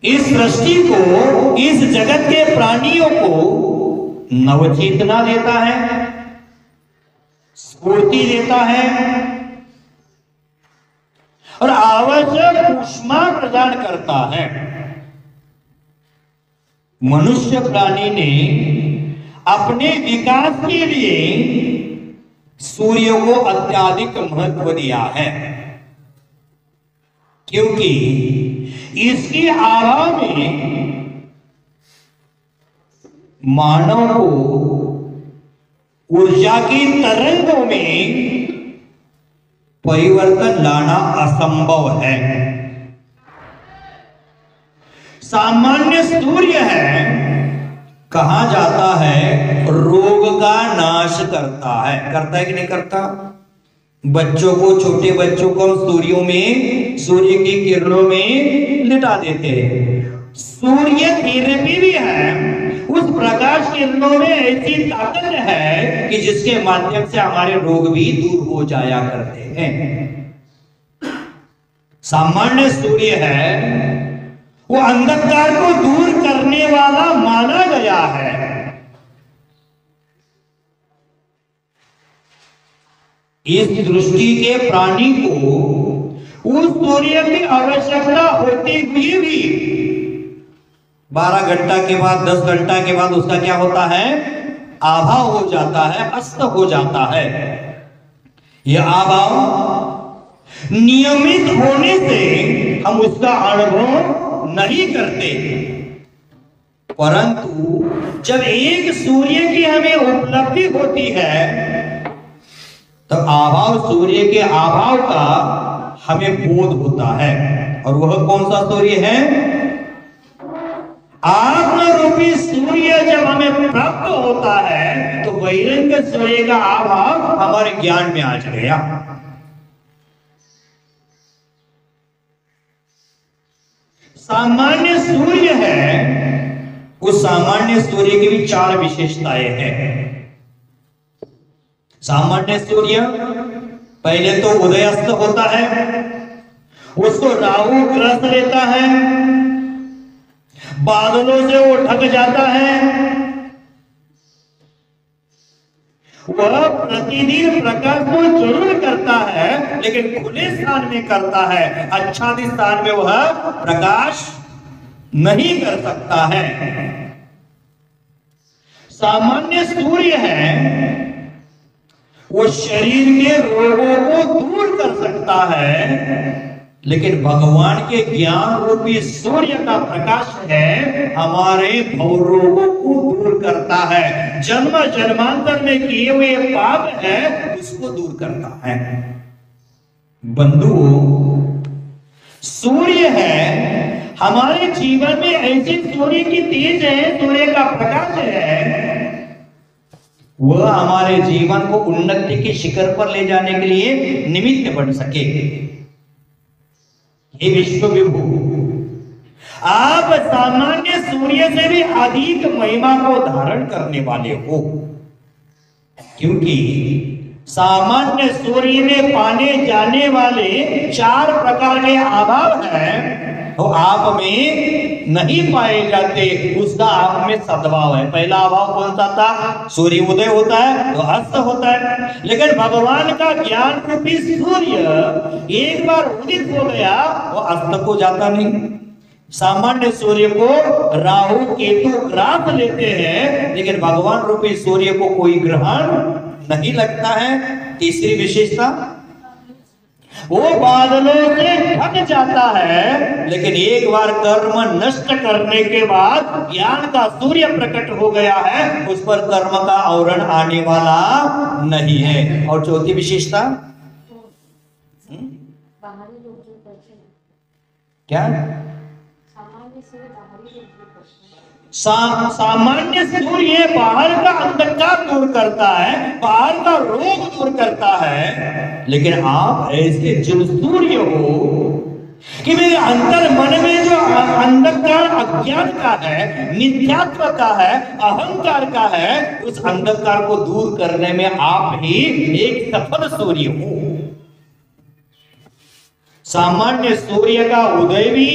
इस सृष्टि को, इस जगत के प्राणियों को नवचेतना देता है, स्फूर्ति देता है और आवश्यक ऊष्मा प्रदान करता है। मनुष्य प्राणी ने अपने विकास के लिए सूर्य को अत्यधिक महत्व दिया है, क्योंकि इसके अभाव में मानव को ऊर्जा की तरंगों में परिवर्तन लाना असंभव है। सामान्य सूर्य है, कहा जाता है रोग का नाश करता है कि नहीं करता? बच्चों को, छोटे बच्चों को सूर्यों में, सूर्य की किरणों में लिटा देते हैं। सूर्य थेरेपी भी है, उस प्रकाश किरणों में ऐसी ताकत है कि जिसके माध्यम से हमारे रोग भी दूर हो जाया करते हैं। सामान्य सूर्य है, वो अंधकार को दूर करने वाला माना गया है। इस दृष्टि के प्राणी को उस सूर्य की आवश्यकता होती हुई भी 12 घंटा के बाद, 10 घंटा के बाद उसका क्या होता है? आभा हो जाता है, अस्त हो जाता है। यह आभा नियमित होने से हम उसका अनुभव नहीं करते, परंतु जब एक सूर्य की हमें उपलब्धि होती है तो अभाव सूर्य के अभाव का हमें बोध होता है। और वह कौन सा सूर्य है? आत्म रूपी सूर्य जब हमें प्राप्त होता है तो बहिरंग सूर्य का अभाव हमारे ज्ञान में आ गया। सामान्य सूर्य है, उस सामान्य सूर्य की भी 4 विशेषताएं हैं। सामान्य सूर्य पहले तो उदयास्त होता है, उसको राहु ग्रस्त लेता है, बादलों से वो ढक जाता है, वह प्रतिदिन प्रकाश को जरूर करता है लेकिन खुले स्थान में करता है, आच्छादित स्थान में वह प्रकाश नहीं कर सकता है। सामान्य सूर्य है, वो शरीर के रोगों को दूर कर सकता है, लेकिन भगवान के ज्ञान रूपी सूर्य का प्रकाश है, हमारे भव रोगों को दूर करता है, जन्म जन्मांतर में किए हुए पाप है उसको दूर करता है। बंधुओं, सूर्य है हमारे जीवन में ऐसे सूर्य की तेज है, सूर्य का प्रकाश है, वह हमारे जीवन को उन्नति के शिखर पर ले जाने के लिए निमित्त बन सके। हे विश्व विभु, आप सामान्य सूर्य से भी अधिक महिमा को धारण करने वाले हो, क्योंकि सामान्य सूर्य में पाने जाने वाले 4 प्रकार के अभाव हैं तो आप में नहीं पाए जाते, उसका आप में सद्भाव है। पहला अभाव कौन सा था? सूर्य उदय होता है तो अस्त होता है, लेकिन भगवान का ज्ञान रूपी सूर्य एक बार उदित हो गया वो अस्त को जाता नहीं। सामान्य सूर्य को राहु केतु ग्रास लेते हैं, लेकिन भगवान रूपी सूर्य को कोई ग्रहण नहीं लगता है। तीसरी विशेषता, वो बादलों से ढक जाता है, लेकिन एक बार कर्म नष्ट करने के बाद ज्ञान का सूर्य प्रकट हो गया है, उस पर कर्म का आवरण आने वाला नहीं है। और चौथी विशेषता क्या? सामान्य सूर्य बाहर का अंधकार दूर करता है, बाहर का रोग दूर करता है, लेकिन आप ऐसे जो सूर्य हो कि मेरे अंतर मन में जो अंधकार अज्ञान का है, मिथ्यात्व का है, अहंकार का है, उस अंधकार को दूर करने में आप ही एक सफल सूर्य हो। सामान्य सूर्य का उदय भी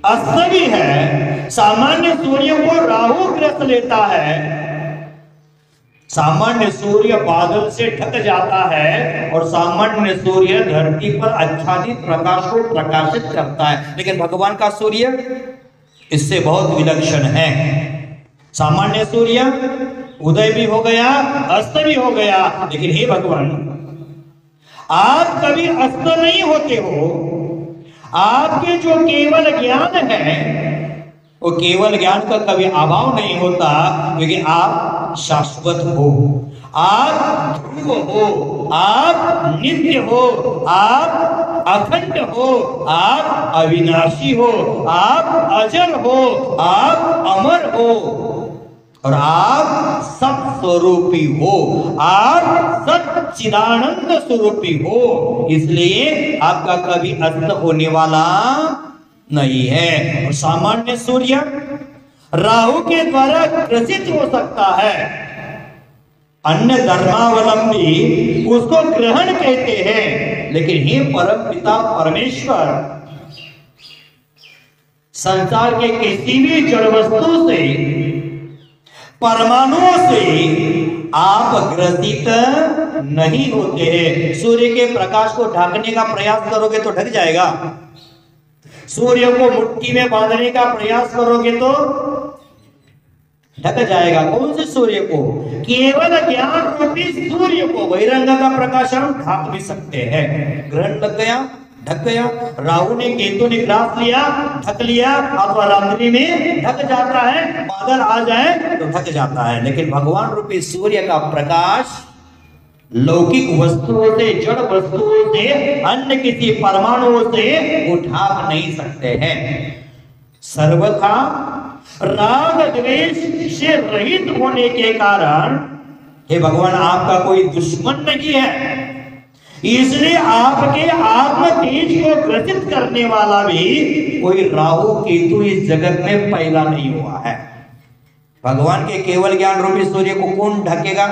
अस्त भी है, सामान्य सूर्य को राहु ग्रस्त लेता है, सामान्य सूर्य बादल से ढक जाता है और सामान्य सूर्य धरती पर आच्छादित प्रकाश को प्रकाशित करता है, लेकिन भगवान का सूर्य इससे बहुत विलक्षण है। सामान्य सूर्य उदय भी हो गया, अस्त भी हो गया, लेकिन हे भगवान, आप कभी अस्त नहीं होते हो। आपके जो केवल ज्ञान है वो केवल ज्ञान का कभी अभाव नहीं होता, क्योंकि आप शाश्वत हो, आप ध्रुव हो, आप नित्य हो, आप अखंड हो, आप अविनाशी हो, आप अजर हो, आप अमर हो और आप सत स्वरूपी हो, आप सच्चिदानंद स्वरूपी हो, इसलिए आपका कभी अंत होने वाला नहीं है। और सामान्य सूर्य राहु के द्वारा ग्रसित हो सकता है, अन्य धर्मावलंबी उसको ग्रहण कहते हैं, लेकिन हे परम पिता परमेश्वर, संसार के किसी भी जड़ वस्तु से, परमाणुओं से आप ग्रसित नहीं होते हैं। सूर्य के प्रकाश को ढकने का प्रयास करोगे तो ढक जाएगा, सूर्य को मुट्ठी में बांधने का प्रयास करोगे तो ढक जाएगा। कौन से सूर्य को? केवल ज्ञान रूपी सूर्य को। बहिरंग का प्रकाश हम ढक भी सकते हैं, ग्रहण लग गया ढक गया। राहु ने केतु ने ग्रास लिया, ढक लिया, अथवा रात्रि में ढक जाता है, बादल आ जाए तो ढक जाता है। लेकिन भगवान रूपी सूर्य का प्रकाश लौकिक वस्तुओं से, जड़ वस्तुओं से, अन्य किसी परमाणुओं से वो ढाक नहीं सकते हैं। सर्वथा राग द्वेष से रहित होने के कारण हे भगवान आपका कोई दुश्मन नहीं है, इसलिए आपके आत्म तेज को ग्रसित करने वाला भी कोई राहु केतु इस जगत में पैदा नहीं हुआ है। भगवान के केवल ज्ञान रूपी सूर्य को कौन ढकेगा?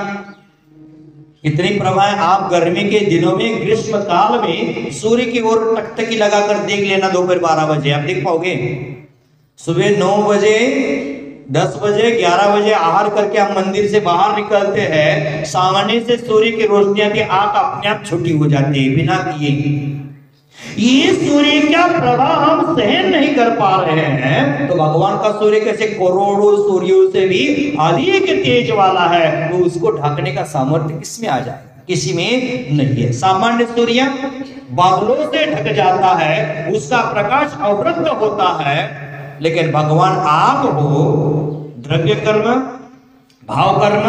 इतनी प्रभाएं आप गर्मी के दिनों में, ग्रीष्म काल में सूर्य की ओर टकटकी लगाकर देख लेना। दोपहर 12 बजे आप देख पाओगे। सुबह 9 बजे, 10 बजे, 11 बजे आहार करके हम मंदिर से बाहर निकलते हैं, सामने से सूर्य की रोशनियां की आंख अपने आप छुट्टी हो जाती है बिना किए। ये सूर्य का प्रभाव हम सहन नहीं कर पा रहे हैं, तो भगवान का सूर्य कैसे करोड़ों सूर्यों से भी अधिक तेज वाला है, तो उसको ढकने का सामर्थ्य किसमें आ जाएगा? किसी में नहीं है। सामान्य सूर्य बादलों से ढक जाता है, उसका प्रकाश अवरुद्ध होता है, लेकिन भगवान आप हो द्रव्य कर्म, भाव कर्म,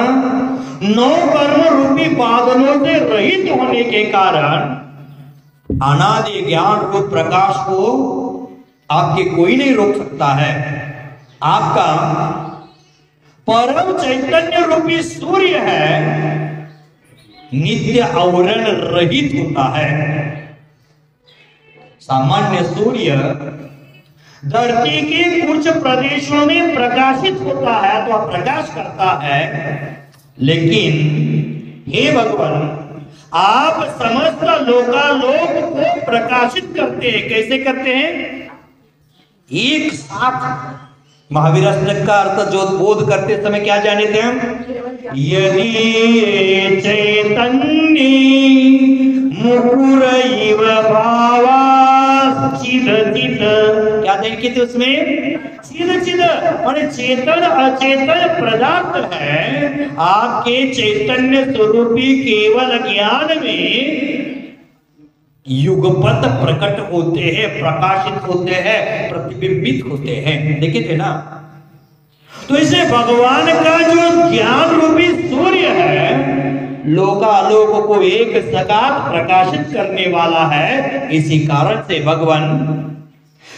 9 कर्म रूपी बादलों से रहित होने के कारण अनादि ज्ञान रूप प्रकाश को आपके कोई नहीं रोक सकता है। आपका परम चैतन्य रूपी सूर्य है, नित्य आवरण रहित होता है। सामान्य सूर्य धरती के कुछ प्रदेशों में प्रकाशित होता है, तो प्रकाश करता है, लेकिन हे भगवान आप समस्त लोकालोक को प्रकाशित करते हैं। कैसे करते हैं? एक साथ। महावीर अष्टक का अर्थ जो बोध करते समय क्या जाने थे हम? यदि चैतन्य मुकुर इव भावा चिद चिद, क्या देखे थे उसमें? चिद चिद और चेतन अचेतन पदार्थ है। आपके चैतन्य स्वरूपी केवल ज्ञान में युगपत प्रकट होते हैं, प्रकाशित होते हैं, प्रतिबिंबित होते हैं। देखे थे ना? तो इसे भगवान का जो ज्ञान रूपी सूर्य है, लोकालोक को एक साथ प्रकाशित करने वाला है। इसी कारण से भगवान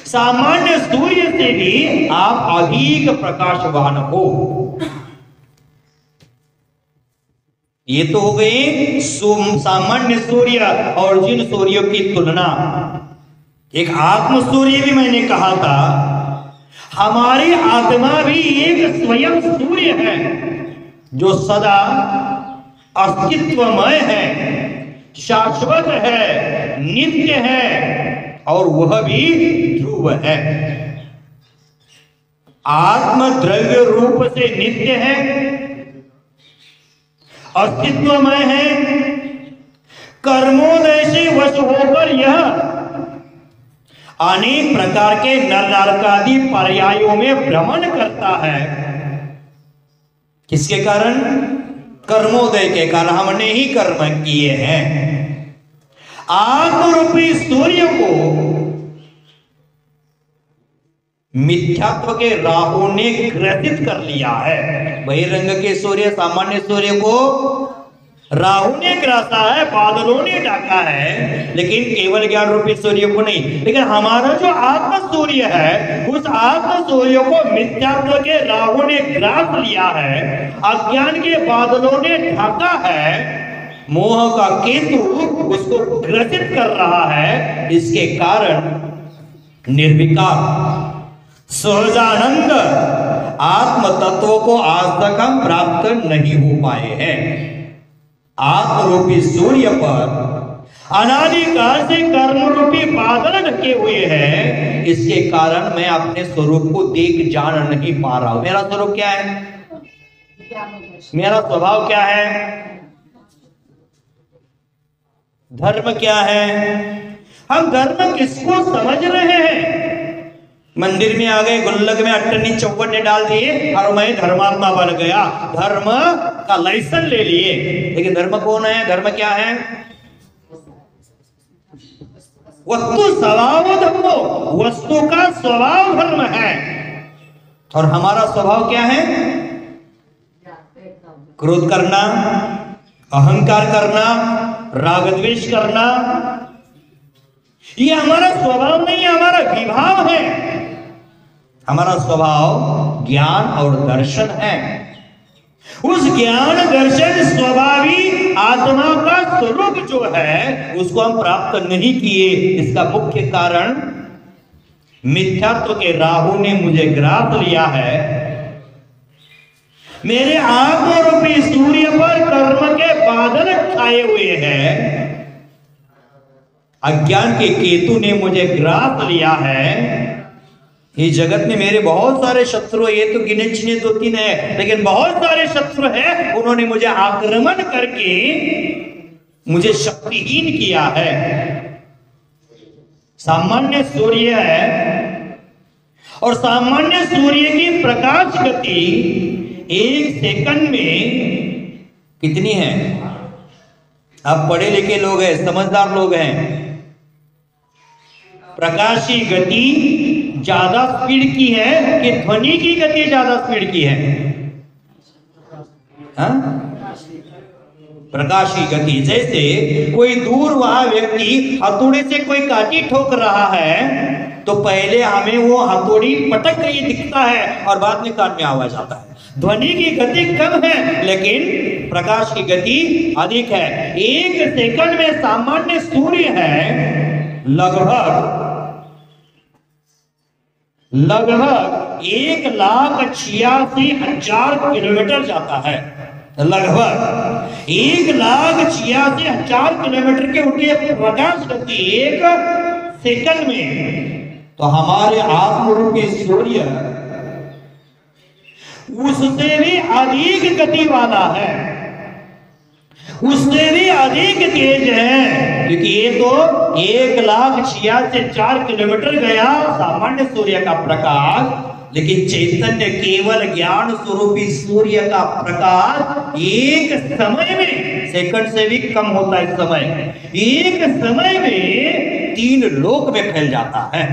सामान्य सूर्य से भी आप अधिक प्रकाशवान हो। ये तो हो गई सामान्य सूर्य और जिन सूर्यों की तुलना। एक आत्म सूर्य भी मैंने कहा था, हमारी आत्मा भी एक स्वयं सूर्य है जो सदा अस्तित्वमय है, शाश्वत है, नित्य है, और वह भी ध्रुव है। आत्म द्रव्य रूप से नित्य है, अस्तित्वमय है, कर्मोदय से वश होकर यह अनेक प्रकार के नरकादि पर्यायों में भ्रमण करता है। किसके कारण? कर्मोदय के कारण। हमने ही कर्म किए हैं। आत्मरूपी सूर्य को मिथ्यात्व के राहु ने ग्रसित कर लिया है। बहिरंग के सूर्य, सामान्य सूर्य को राहु ने ग्रासा है, बादलों ने ढका है, लेकिन केवल ज्ञान रूपी सूर्य को नहीं। लेकिन हमारा जो आत्म सूर्य है, उस आत्म सूर्य को मिथ्यात्व के राहु ने ग्रास लिया है, अज्ञान के बादलों ने ढका है, मोह का केतु उसको ग्रसित कर रहा है। इसके कारण निर्विकार सहजानंद आत्म तत्व को आज तक हम प्राप्त नहीं हो पाए हैं। आत्मरूपी सूर्य पर अनादिकाल से कर्म रूपी बादल ढके हुए हैं। इसके कारण मैं अपने स्वरूप को देख जान नहीं पा रहा हूं। मेरा स्वरूप क्या है? मेरा स्वभाव क्या है? धर्म क्या है? हम धर्म किसको समझ रहे हैं? मंदिर में आ गए, गुल्लक में अट्टनी चौवन्ने डाल दिए और मैं धर्मात्मा बन गया, धर्म का लाइसेंस ले लिए। लेकिन धर्म कौन है? धर्म क्या है? वस्तु स्वभाव धर्मो, वस्तु का स्वभाव धर्म है। और हमारा स्वभाव क्या है? क्रोध करना, अहंकार करना, राग द्वेष करना। ये हमारा स्वभाव नहीं है, हमारा विभाव है। हमारा स्वभाव ज्ञान और दर्शन है। उस ज्ञान दर्शन स्वभावी आत्मा का स्वरूप जो है उसको हम प्राप्त नहीं किए। इसका मुख्य कारण मिथ्यात्व के राहु ने मुझे ग्रास लिया है। मेरे आंखों रूपी सूर्य पर कर्म के बादल छाए हुए हैं। अज्ञान के केतु ने मुझे ग्रास लिया है। इस जगत में मेरे बहुत सारे शत्रु, ये तो गिने चुने 2-3 है, लेकिन बहुत सारे शत्रु हैं। उन्होंने मुझे आक्रमण करके मुझे शक्तिहीन किया है। सामान्य सूर्य है और सामान्य सूर्य की प्रकाश गति 1 सेकंड में कितनी है? आप पढ़े लिखे लोग हैं, समझदार लोग हैं। प्रकाश की गति ज्यादा स्पीड की है कि ध्वनि की गति ज्यादा स्पीड की है? हाँ? प्रकाश की गति। जैसे कोई दूर वहां व्यक्ति हथौड़े से कोई काठी ठोक रहा है तो पहले हमें वो हथौड़ी पटक रही दिखता है और बाद में कान में आवाज आता है। ध्वनि की गति कम है लेकिन प्रकाश की गति अधिक है। 1 सेकंड में सामान्य सूर्य है लगभग 1,86,000 किलोमीटर जाता है। लगभग 1,86,000 किलोमीटर के उठे प्रकाश गति 1 सेकंड में। तो हमारे आत्मरूपी सूर्य उससे भी अधिक गति वाला है, उससे भी अधिक तेज है, क्योंकि ये तो 1,86,000 किलोमीटर गया सामान्य सूर्य का प्रकाश। लेकिन चैतन्य केवल ज्ञान स्वरूपी सूर्य का प्रकाश एक समय में, सेकंड से भी कम होता है समय, एक समय में 3 लोक में फैल जाता है।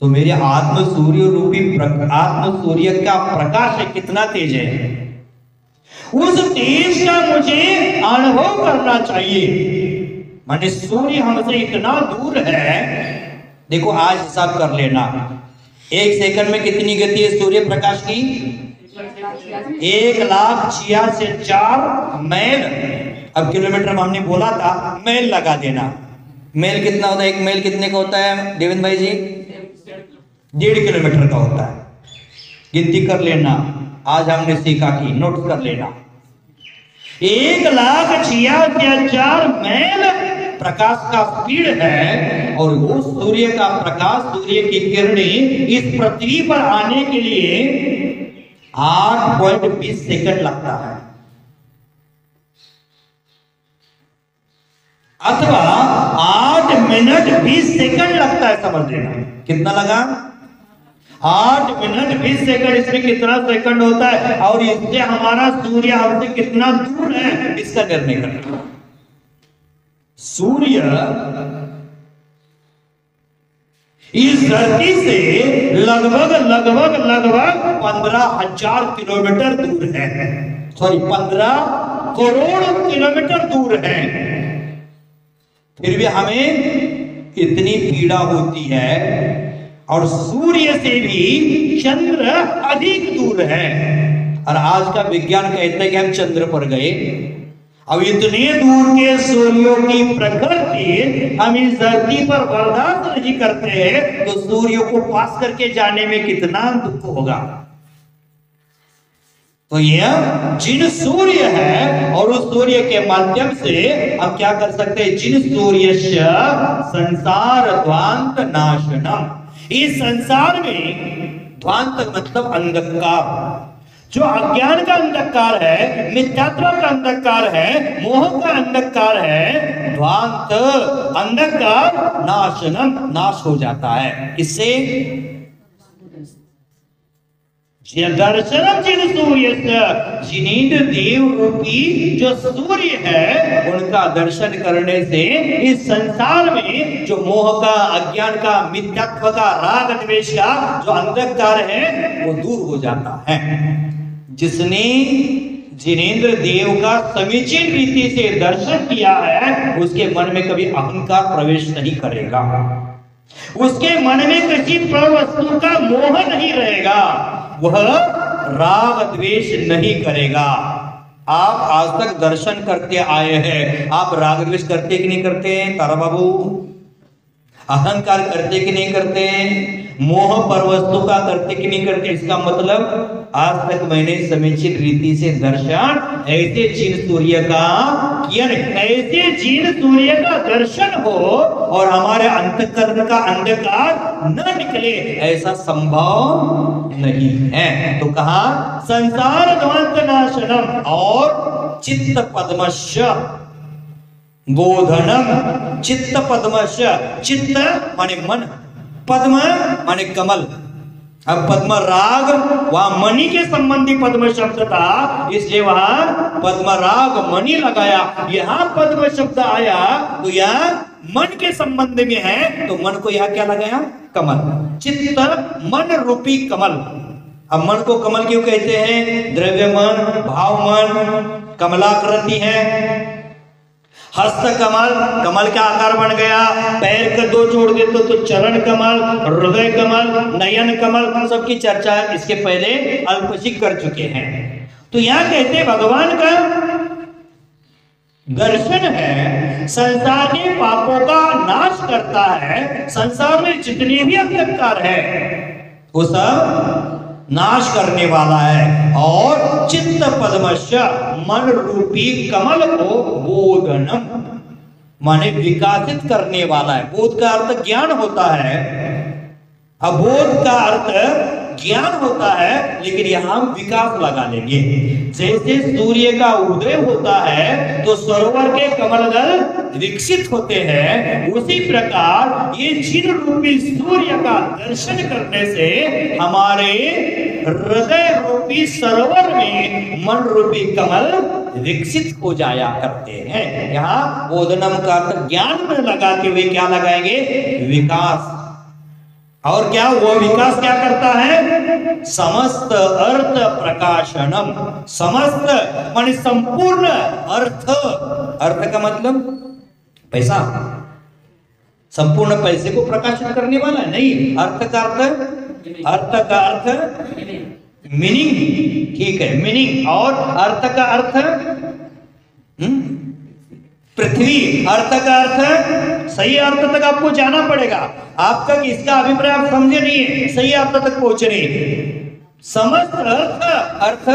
तो मेरे आत्म सूर्य रूपी आत्म सूर्य का प्रकाश कितना तेज है, उस तेज का मुझे अनुभव करना चाहिए। माने सूर्य हमसे इतना दूर है। देखो आज हिसाब कर लेना, 1 सेकंड में कितनी गति है सूर्य प्रकाश की? 1,86,000 मैल। अब किलोमीटर में हमने बोला था, मैल लगा देना। मैल कितना होता है? 1 मैल कितने का होता है देवेंद्र भाई जी? 1.5 किलोमीटर का होता है। गिनती कर लेना, आज हमने सीखा कि नोट कर लेना। 1,86,000 मैल प्रकाश का स्पीड है और वो सूर्य का प्रकाश, सूर्य की किरणें इस पृथ्वी पर आने के लिए 8.20 सेकंड लगता है, अथवा 8 मिनट 20 सेकंड लगता है। समझ लेना कितना लगा? 8 मिनट 20 सेकंड। इसमें कितना सेकंड होता है और इससे हमारा सूर्य हमसे कितना दूर है इसका निर्णय करना। सूर्य इस धरती से लगभग 15,000 किलोमीटर दूर है, सॉरी 15 करोड़ किलोमीटर दूर है। फिर भी हमें इतनी पीड़ा होती है और सूर्य से भी चंद्र अधिक दूर है। और आज का विज्ञान कहता है कि हम चंद्र पर गए। अब इतने दूर के सूर्यों की प्रकृति हम इस धरती पर बर्दाश्त नहीं करते हैं, तो सूर्य को पास करके जाने में कितना दुख होगा। तो यह जिन सूर्य है और उस सूर्य के माध्यम से हम क्या कर सकते हैं? जिन सूर्य संसार ध्वांत नाशनम। इस संसार में ध्वांत मतलब अंधकार, जो अज्ञान का अंधकार है, मिथ्यात्व का अंधकार है, मोह का अंधकार है, ध्वांत अंधकार नाशनम, नाश हो जाता है। इससे दर्शनम जिन सूर्य, जिनेंद्र देव रूपी जो सूर्य है उनका दर्शन करने से इस संसार में जो मोह का, अज्ञान का, मिथ्यात्व का, राग द्वेष का जो अंधकार है वो दूर हो जाता है। जिसने जिनेंद्र देव का समीचीन रीति से दर्शन किया है उसके मन में कभी अहंकार प्रवेश नहीं करेगा, उसके मन में किसी पर वस्तु का मोह नहीं रहेगा, वह राग द्वेष नहीं करेगा। आप आज तक दर्शन करते आए हैं, आप राग द्वेष करते कि नहीं करते तारा बाबू? अहंकार करते कि नहीं करते? मोह पर वस्तु का करते कि नहीं करते? इसका मतलब आज तक मैंने समीचीन रीति से दर्शन ऐसे जिन सूर्य का किया, ऐसे जिन सूर्य का दर्शन हो और हमारे अंतःकरण का अंधकार न निकले, ऐसा संभव नहीं है। तो कहा संसार ध्वंस नाशनम और चित्त पद्मश्य बोधनम। चित्त पद्मश्य, चित्त माने मन, पद्म माने कमल। अब पद्म राग वहां मणि के संबंधी पद्म शब्द था, इसलिए वहां पद्म राग मणि लगाया। यहां पद्म शब्द आया तो यह मन के संबंध में है, तो मन को यहां क्या लगाया? कमल। चित्त मन रूपी कमल। अब मन को कमल क्यों कहते हैं? द्रव्य मन, भाव मन, कमलाकृति है। हस्त कमल, कमल का आकार बन गया। पैर का दो जोड़ देते तो चरण कमल, हृदय कमल, नयन कमल, सबकी चर्चा इसके पहले अल्पशिक कर चुके हैं। तो यहां कहते भगवान का दर्शन है, संसार के पापों का नाश करता है। संसार में जितने भी अंधकार है वो सब नाश करने वाला है। और चित्त पद्मश्य, मन रूपी कमल को बोधनम माने विकासित करने वाला है। बोध का अर्थ ज्ञान होता है, अबोध का अर्थ ज्ञान होता है, लेकिन यहां हम विकास लगा लेंगे। जैसे सूर्य का उदय होता है तो सरोवर के कमल दल विकसित होते हैं, उसी प्रकार ये जिन रूपी सूर्य का दर्शन करने से हमारे हृदय रूपी सरोवर में मन रूपी कमल विकसित हो जाया करते हैं। यहाँ बोधनम का अर्थ ज्ञान में लगाते हुए क्या लगाएंगे? विकास। और क्या वो विकास क्या करता है? समस्त अर्थ प्रकाशनम। समस्त माने संपूर्ण अर्थ, अर्थ का मतलब पैसा, संपूर्ण पैसे को प्रकाशित करने वाला नहीं। अर्थ का अर्थ मीनिंग, ठीक है, मीनिंग। और अर्थ का अर्थ पृथ्वी। अर्थ का अर्थ सही अर्थ तक आपको जाना पड़ेगा। आपका इसका अभिप्राय आप समझे नहीं है, सही अर्थ तक पहुंचने। समस्त अर्थ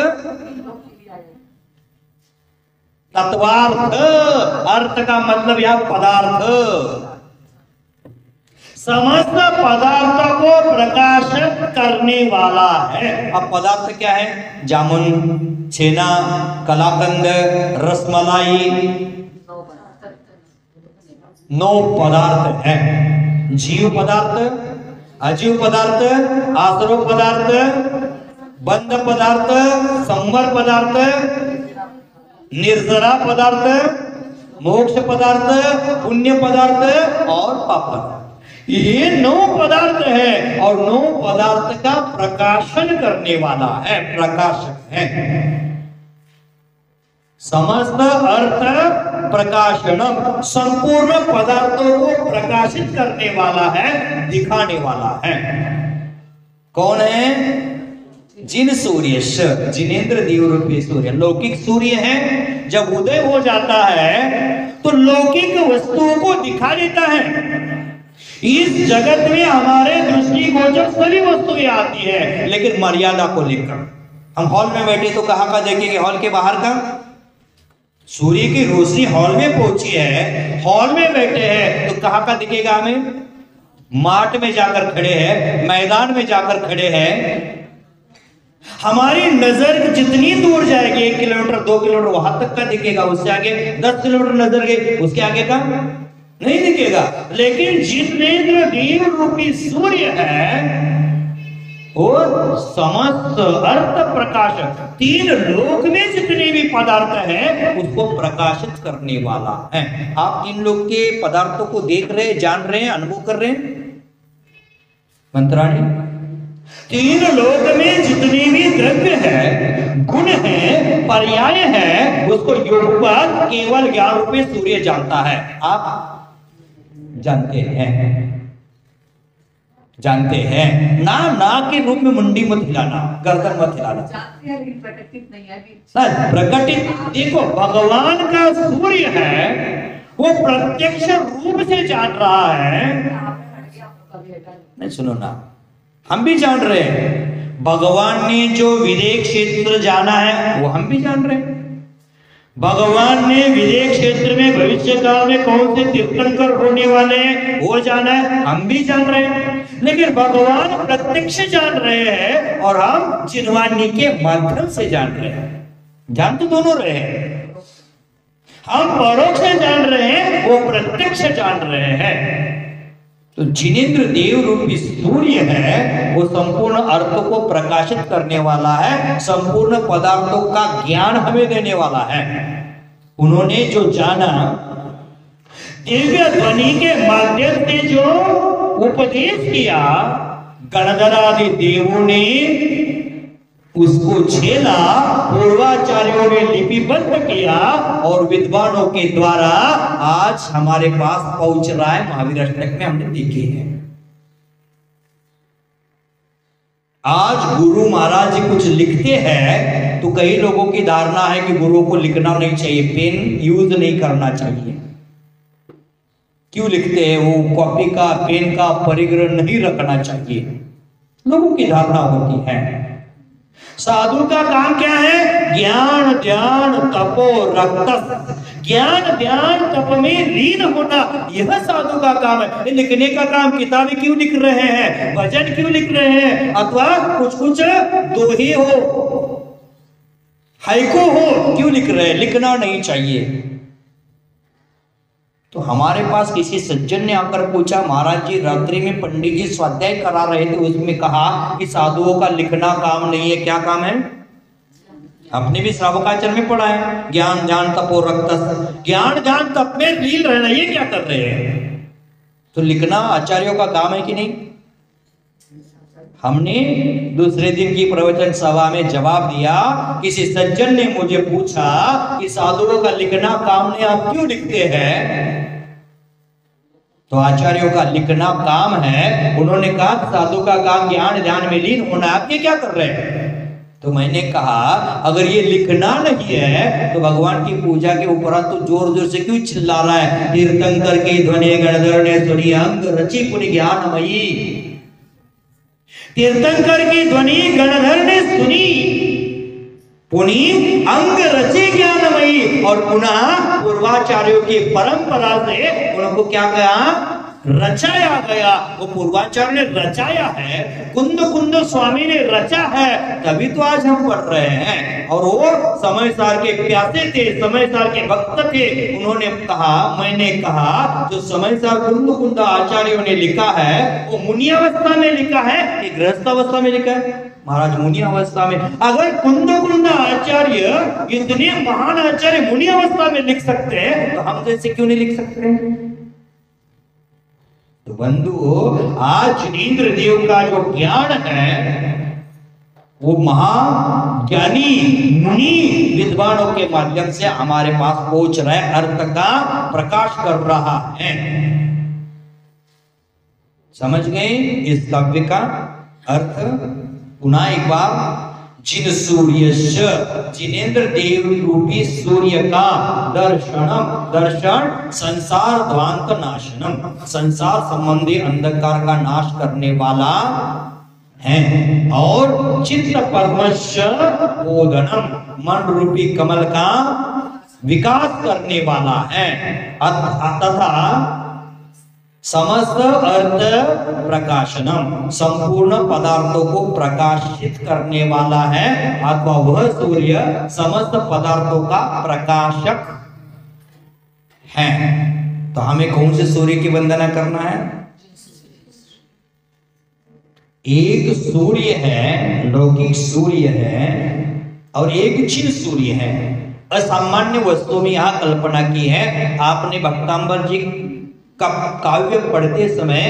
तत्वार्थ, अर्थ का मतलब यह पदार्थ। समस्त पदार्थ को प्रकाशित करने वाला है। अब पदार्थ क्या है? जामुन, छेना, कलाकंद, रसमलाई, 9 पदार्थ है। जीव पदार्थ, अजीव पदार्थ, आश्रव पदार्थ, बंध पदार्थ, संवर पदार्थ, निर्जरा पदार्थ, मोक्ष पदार्थ, पुण्य पदार्थ और पाप पदार्थ। ये 9 पदार्थ है और 9 पदार्थ का प्रकाशन करने वाला है, प्रकाशक है। समस्त अर्थ प्रकाशनम, संपूर्ण पदार्थों को प्रकाशित करने वाला है, दिखाने वाला है। कौन है? जिन सूर्य, जिनेंद्र देव रूपी सूर्य। लौकिक सूर्य है, जब उदय हो जाता है तो लौकिक वस्तुओं को दिखा देता है। इस जगत में हमारे दृष्टिगोचर सभी वस्तुएं आती है, लेकिन मर्यादा को लेकर। हम हॉल में बैठे तो कहाँ का देखेंगे? हॉल के बाहर का। सूर्य की रोशनी हॉल में पहुंची है, हॉल में बैठे हैं तो कहाँ का दिखेगा हमें? माठ में जाकर खड़े हैं, मैदान में जाकर खड़े हैं। हमारी नजर जितनी दूर जाएगी, 1 किलोमीटर 2 किलोमीटर वहां तक का दिखेगा, उससे आगे 10 किलोमीटर नजर गई, उसके आगे का नहीं दिखेगा। लेकिन जिनेंद्र देव रूपी सूर्य है और समस्त अर्थ प्रकाशक, तीन लोक में जितने भी पदार्थ हैं उसको प्रकाशित करने वाला है। आप इन लोग के पदार्थों को देख रहे हैं, जान रहे हैं, अनुभव कर रहे हैं मंत्राणी। तीन लोक में जितने भी द्रव्य है, गुण है, पर्याय है, उसको योगपाद केवल ज्ञान रूपी सूर्य जानता है। आप जानते हैं, जानते हैं ना। ना के रूप में मुंडी मत हिलाना, गर्दन मत हिलाना। प्रकटित नहीं है, प्रकटित देखो, भगवान का सूर्य है, वो प्रत्यक्ष रूप से जान रहा है। नहीं सुनो ना, हम भी जान रहे हैं। भगवान ने जो विदेह क्षेत्र जाना है वो हम भी जान रहे हैं। भगवान ने विदेह क्षेत्र में भविष्य काल में कौन से तीर्थंकर होने वाले हैं वो जाना है, हम भी जान रहे हैं। लेकिन भगवान प्रत्यक्ष जान रहे हैं और हम जिनवानी के माध्यम से जान रहे हैं। जान तो दोनों रहे हैं, हम परोक्ष जान रहे हैं, वो प्रत्यक्ष जान रहे हैं। तो जिनेंद्र देव रूपी सूर्य है, वो संपूर्ण अर्थों को प्रकाशित करने वाला है, संपूर्ण पदार्थों का ज्ञान हमें देने वाला है। उन्होंने जो जाना, दिव्य ध्वनि के माध्यम से जो उपदेश किया, गणधर आदि देवों ने उसको झेला, पूर्वाचार्यों ने लिपिबद्ध किया और विद्वानों के द्वारा आज हमारे पास पहुंच रहा है। महावीर अष्टक में हमने देखे हैं। आज गुरु महाराज जी कुछ लिखते हैं तो कई लोगों की धारणा है कि गुरुओं को लिखना नहीं चाहिए, पेन यूज नहीं करना चाहिए। क्यों लिखते हैं? वो कॉपी का, पेन का परिग्रह नहीं रखना चाहिए, लोगों की धारणा होती है। साधु का काम क्या है? ज्ञान ध्यान तपो रक्त, ज्ञान ध्यान तप में लीन होना, यह साधु का काम है। लिखने का काम, किताबें क्यों लिख रहे हैं, भजन क्यों लिख रहे हैं, अथवा कुछ कुछ दोहे हो, हाइको हो, क्यों लिख रहे हैं? लिखना नहीं चाहिए। तो हमारे पास किसी सज्जन ने आकर पूछा, महाराज जी रात्रि में पंडित जी स्वाध्याय करा रहे थे, उसमें कहा कि साधुओं का लिखना काम नहीं है। क्या काम है? आपने भी श्रावकाचार्य में पढ़ा है, ज्ञान ध्यान तपो रक्त, ज्ञान ध्यान तप में लीन रहना। ये क्या कर रहे हैं? तो लिखना आचार्यों का काम है कि नहीं? हमने दूसरे दिन की प्रवचन सभा में जवाब दिया, किसी सज्जन ने मुझे पूछा कि साधुओं का लिखना काम नहीं, आप क्यों लिखते हैं? तो आचार्यों का लिखना काम है। उन्होंने कहा साधु का काम ज्ञान ध्यान में लीन होना, आप ये क्या कर रहे हैं? तो मैंने कहा अगर ये लिखना नहीं है तो भगवान की पूजा के ऊपर तो जोर जोर से क्यों चिल्ला रहा है? तीर्थंकर की ध्वनि गणधर ने सुनी, अंग रची पुनि ज्ञानमयी। तीर्थंकर की ध्वनि गणधर ने सुनी, पुनि अंग रची ज्ञानमयी, और पुनः पूर्वाचार्यों की परंपरा से उनको क्या कहा? रचाया गया। वो पूर्वाचार्य ने रचाया है, कुंद कुंद स्वामी ने रचा है, तभी तो आज हम पढ़ रहे हैं। और वो समय सार के प्यासे थे, समय सार के भक्त थे। उन्होंने कहा, मैंने कहा जो समय सार कुंद कुंद आचार्यों ने लिखा है वो मुनि अवस्था में लिखा है कि गृहस्थ अवस्था में लिखा है? महाराज मुनि अवस्था में। अगर कुंद कुंद आचार्य, इतने महान आचार्य मुनि अवस्था में लिख सकते हैं तो हम जैसे क्यों नहीं लिख सकते? तो बंधु, आज जिनेंद्र देव का जो ज्ञान है वो महाज्ञानी मुनि विद्वानों के माध्यम से हमारे पास पहुंच रहा है, अर्थ का प्रकाश कर रहा है। समझ गए इस काव्य का अर्थ? पुनः एक बार, जिन सूर्य जिनेंद्र देव रूपी सूर्य का दर्शन संसार ध्वांत नाशनम, संसार संबंधी अंधकार का नाश करने वाला है, और चित्त पद्मस्य बोधनम, मन रूपी कमल का विकास करने वाला है, तथा समस्त अर्थ प्रकाशनम, संपूर्ण पदार्थों को प्रकाशित करने वाला है, अथवा वह सूर्य समस्त पदार्थों का प्रकाशक है। तो हमें कौन से सूर्य की वंदना करना है? एक सूर्य है, लौकिक सूर्य है, और एक चिर सूर्य है। असामान्य वस्तु में यहां कल्पना की है। आपने भक्तांबर जी का काव्य पढ़ते समय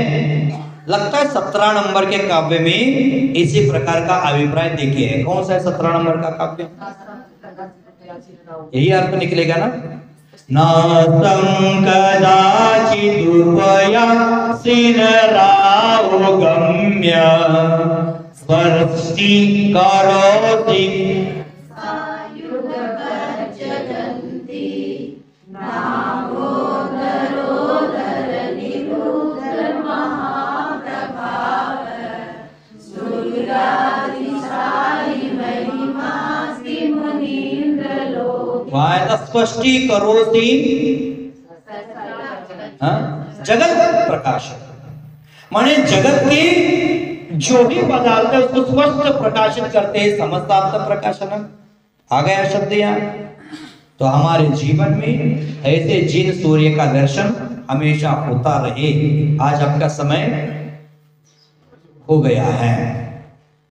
लगता है 17 नंबर के काव्य में इसी प्रकार का अभिप्राय देखिए है। कौन सा है 17 नंबर का काव्य? यही अर्थ निकलेगा ना। नासं कदाचिदुपया सिनराव गम्य स्पर्शि करोति स्पष्टी करोति जगत प्रकाश, माने जगत के जो भी पदार्थ है उसको स्पष्ट प्रकाशित करते हैं। समस्तात्म प्रकाशनम आ गया शब्द यहाँ। तो हमारे जीवन में ऐसे जिन सूर्य का दर्शन हमेशा होता रहे। आज आपका समय हो गया है।